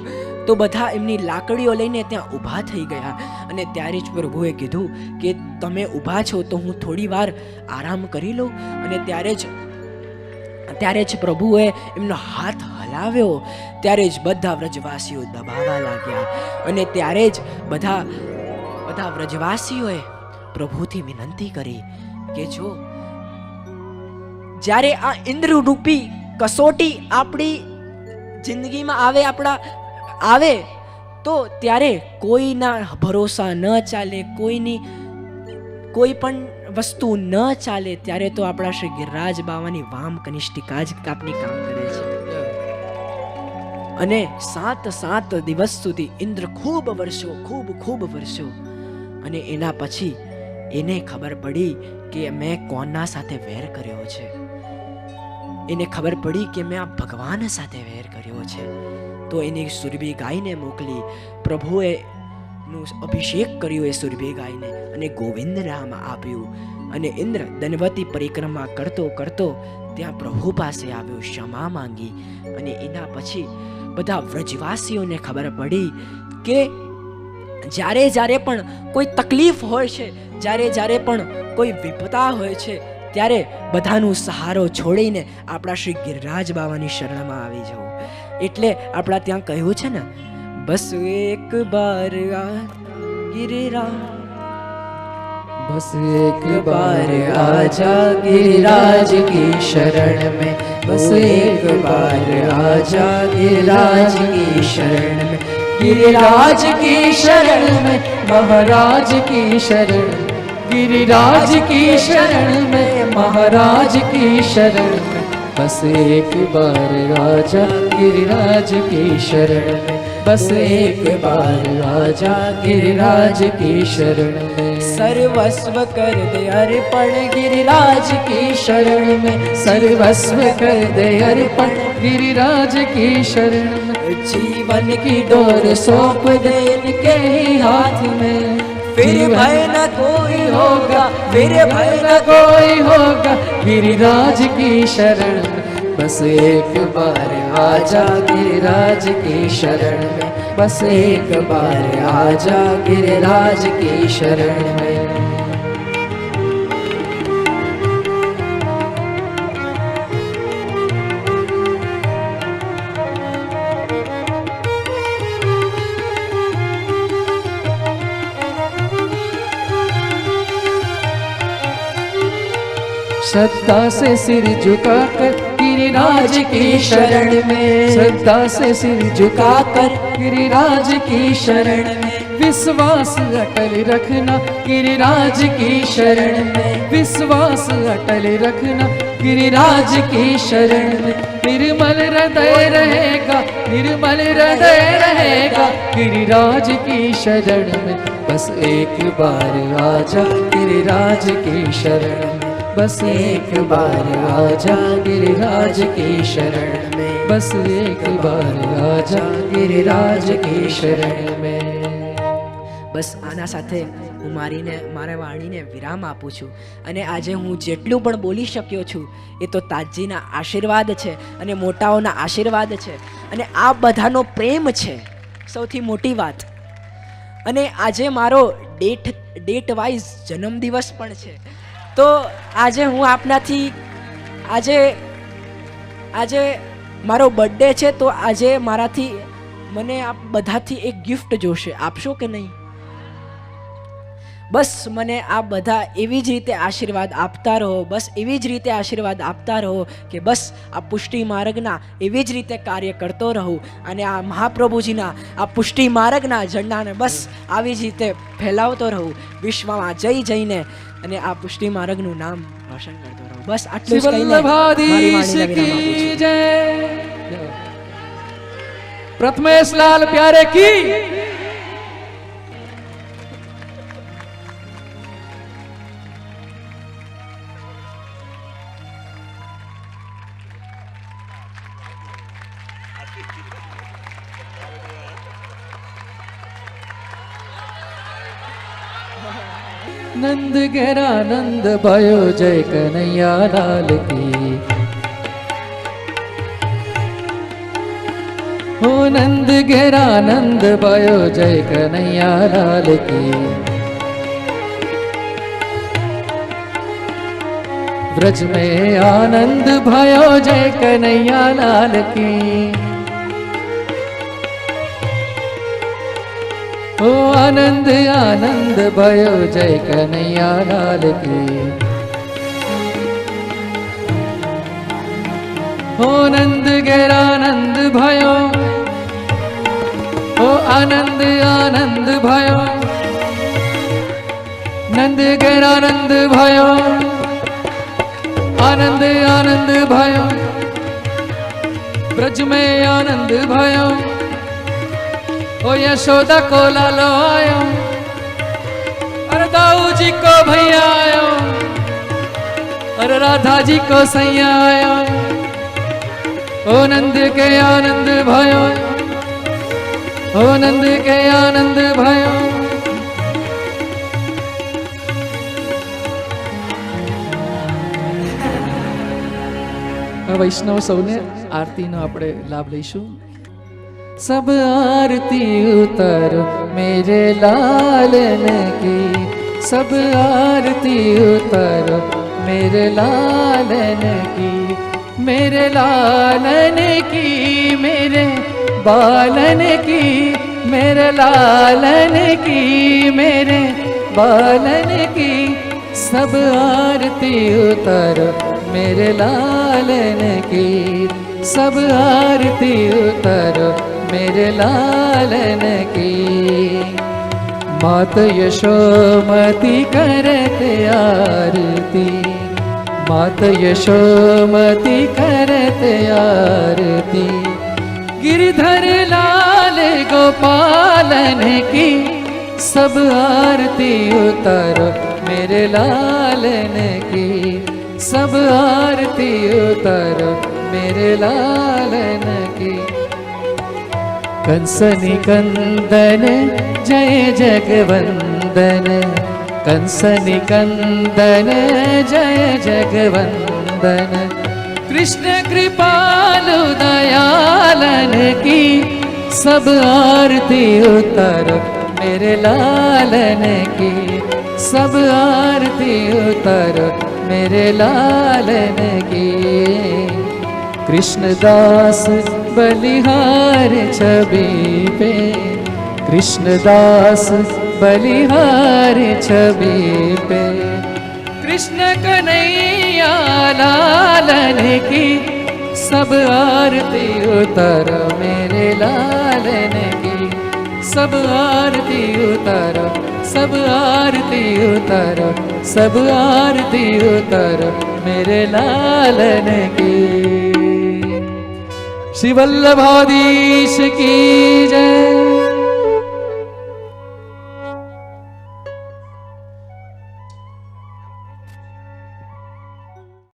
તો બધા એમની લાકડીઓ લઈને ત્યાં ઊભા થઈ ગયા. અને ત્યારે જ પ્રભુએ કીધું કે તમે ઊભા છો તો હું થોડી વાર આરામ કરી લઉં. અને ત્યારે જ ત્યારે જ પ્રભુએ એમનો હાથ હલાવ્યો, ત્યારે જ બધા વ્રજવાસીઓ દબાવા લાગ્યા. અને ત્યારે જ બધા વ્રજવાસીઓએ પ્રભુથી વિનંતી કરી કે જો જ્યારે આ ઇન્દ્રરૂપી કસોટી આપણી જિંદગીમાં આવે તો ત્યારે કોઈના ભરોસા ન ચાલે, કોઈ પણ વસ્તુ ન ચાલે, ત્યારે તો આપણા શ્રી ગિરિરાજ બાવાની વામ કનિષ્ઠિકા જ આપની કામ કરે છે. અને 7 દિવસ સુધી ઇન્દ્ર ખૂબ વર્ષો અને એના પછી એને ખબર પડી કે મેં કોના સાથે વેર કર્યો છે. એને ખબર પડી કે મેં આ ભગવાન સાથે વેર કર્યો છે. તો એને સુરભી ગાયને મોકલી. પ્રભુએ નું અભિષેક કર્યો એ સુરભી ગાયને અને ગોવિંદ નામ આપ્યું. અને ઇન્દ્ર દનવતી પરિક્રમા કરતો ત્યાં પ્રભુ પાસે આવ્યો, ક્ષમા માંગી. અને એના પછી બધા વ્રજવાસીઓને ખબર પડી કે જ્યારે પણ કોઈ તકલીફ હોય છે, જ્યારે પણ કોઈ વિપદા હોય છે, ત્યારે બધાનું સહારો છોડીને આપણા શ્રી ગિરિરાજ બાવાની શરણમાં આવી જવું. એટલે આપણા ત્યાં કહ્યું છે ને, બસ એક બાર ગિરિરાજ, बस एक बार आजा गिरिराज की शरण में, बस एक बार आजा गिरिराज की शरण में, गिरिराज की शरण में महाराज की शरण, गिरिराज की शरण में महाराज की शरण में, बस एक बार आजा गिरिराज की शरण में, बस एक बार आजा गिरिराज की शरण में, सर्वस्व कर दे अर्पण गिरिराज की शरण में, सर्वस्व कर दे अर्पण गिरिराज की शरण में, जीवन की डोर सौंप दे इनके ही हाथ में, फिर भय न कोई होगा, फिर भय न कोई होगा गिरिराज की शरण में, बस एक बार आजा गिरिराज की शरण में, बस एक बार आजा गिरिराज की शरण में. श्रद्धा से सिर झुकाकर गिरिराज की शरण में, श्रद्धा से सिर झुकाकर गिरिराज की शरण में, विश्वास अटल रखना गिरिराज की शरण में, विश्वास अटल रखना गिरिराज की शरण में, निर्मल हृदय रहेगा, निर्मल हृदय रहेगा गिरिराज की शरण में, बस एक बार आजा गिरिराज की शरण में, बस एक बार आजा गिरिराज की शरण में, बस एक बार आजा गिरिराज की शरण में. બસ આના સાથે હું મારા વાણીને વિરામ આપું છું. અને આજે હું જેટલું પણ બોલી શક્યો છું એ તો તાજજીના આશીર્વાદ છે અને મોટાઓના આશીર્વાદ છે અને આ બધાનો પ્રેમ છે, સૌથી મોટી વાત. અને આજે મારો ડેટ વાઇઝ જન્મદિવસ પણ છે. તો આજે હું આપનાથી આજે મારો બર્થડે છે, તો આજે મને આપ બધાથી એક ગિફ્ટ જોશે, આપશો કે નહીં? બસ મને આ બધા એવી જ રીતે આશીર્વાદ આપતા રહો, બસ એવી જ રીતે આશીર્વાદ આપતા રહો કે બસ આ પુષ્ટિ માર્ગના એવી જ રીતે કાર્ય કરતો રહું અને આ મહાપ્રભુજીના આ પુષ્ટિ માર્ગના ઝંડાને બસ આવી જ રીતે ફેલાવતો રહું વિશ્વમાં જઈને અને આ પુષ્ટિ માર્ગનું નામ રોશન કરતો રહું. બસ આટલું જ કહીને મારી વાણીને વિરામ આપું છું. प्रथमेश लाल प्यारे की नंद गहरा नंद भयो जय कन्हैया लाल की, हो नंद गहरा नंद भयो जय कन्हैया लाल की, व्रज में आनंद भयो जय कन्हैया लाल की। ओ आनंद आनंद भयो जय कन्हैया लाल की। ओ नंद गैरानंद भयो, ओ आनंद आनंद भयो, नंद गैरानंद भयो, आनंद आनंद भयो, ब्रज में आनंद भयो। ओ यशोदा को लालो आयो, अरे दाऊ जी को भैया आयो, अरे राधा जी को सैया आयो। ओ नंद के आनंद भयो, ओ नंद के आनंद भयो। वैष्णव सौने आरती नो आपणे लाभ लईशुं। सब आरती उतारो मेरे लालन की, सब आरती उतारो मेरे लालन की, मेरे लालन की, मेरे बालन की, मेरे लालन की, मेरे बालन की। सब आरती उतारो मेरे लालन की, सब आरती उतारो मेरे लालन की। मात यशोमती करते आरती, मात यशोमती करते आरती। गिरधर लाल गोपालन की, सब आरती उतारो मेरे लालन की, सब आरती उतारो मेरे लालन की। कंस निकंदन जय जगवंदन, कंस निकंदन जय जगवंदन। कृष्ण कृपालु दयालन की, सब आरती उतारो मेरे लालन की, सब आरती उतारो मेरे लालन की। कृष्णदास बलिहार छवि पे, कृष्णदास बलिहार छवि पे। कृष्ण कन्हैया लालन की, सब आरती उतारो मेरे लालन की, सब आरती उतारो, सब आरती उतारो, सब आरती उतारो मेरे लालन की। श्री वल्लभाधीश की जय।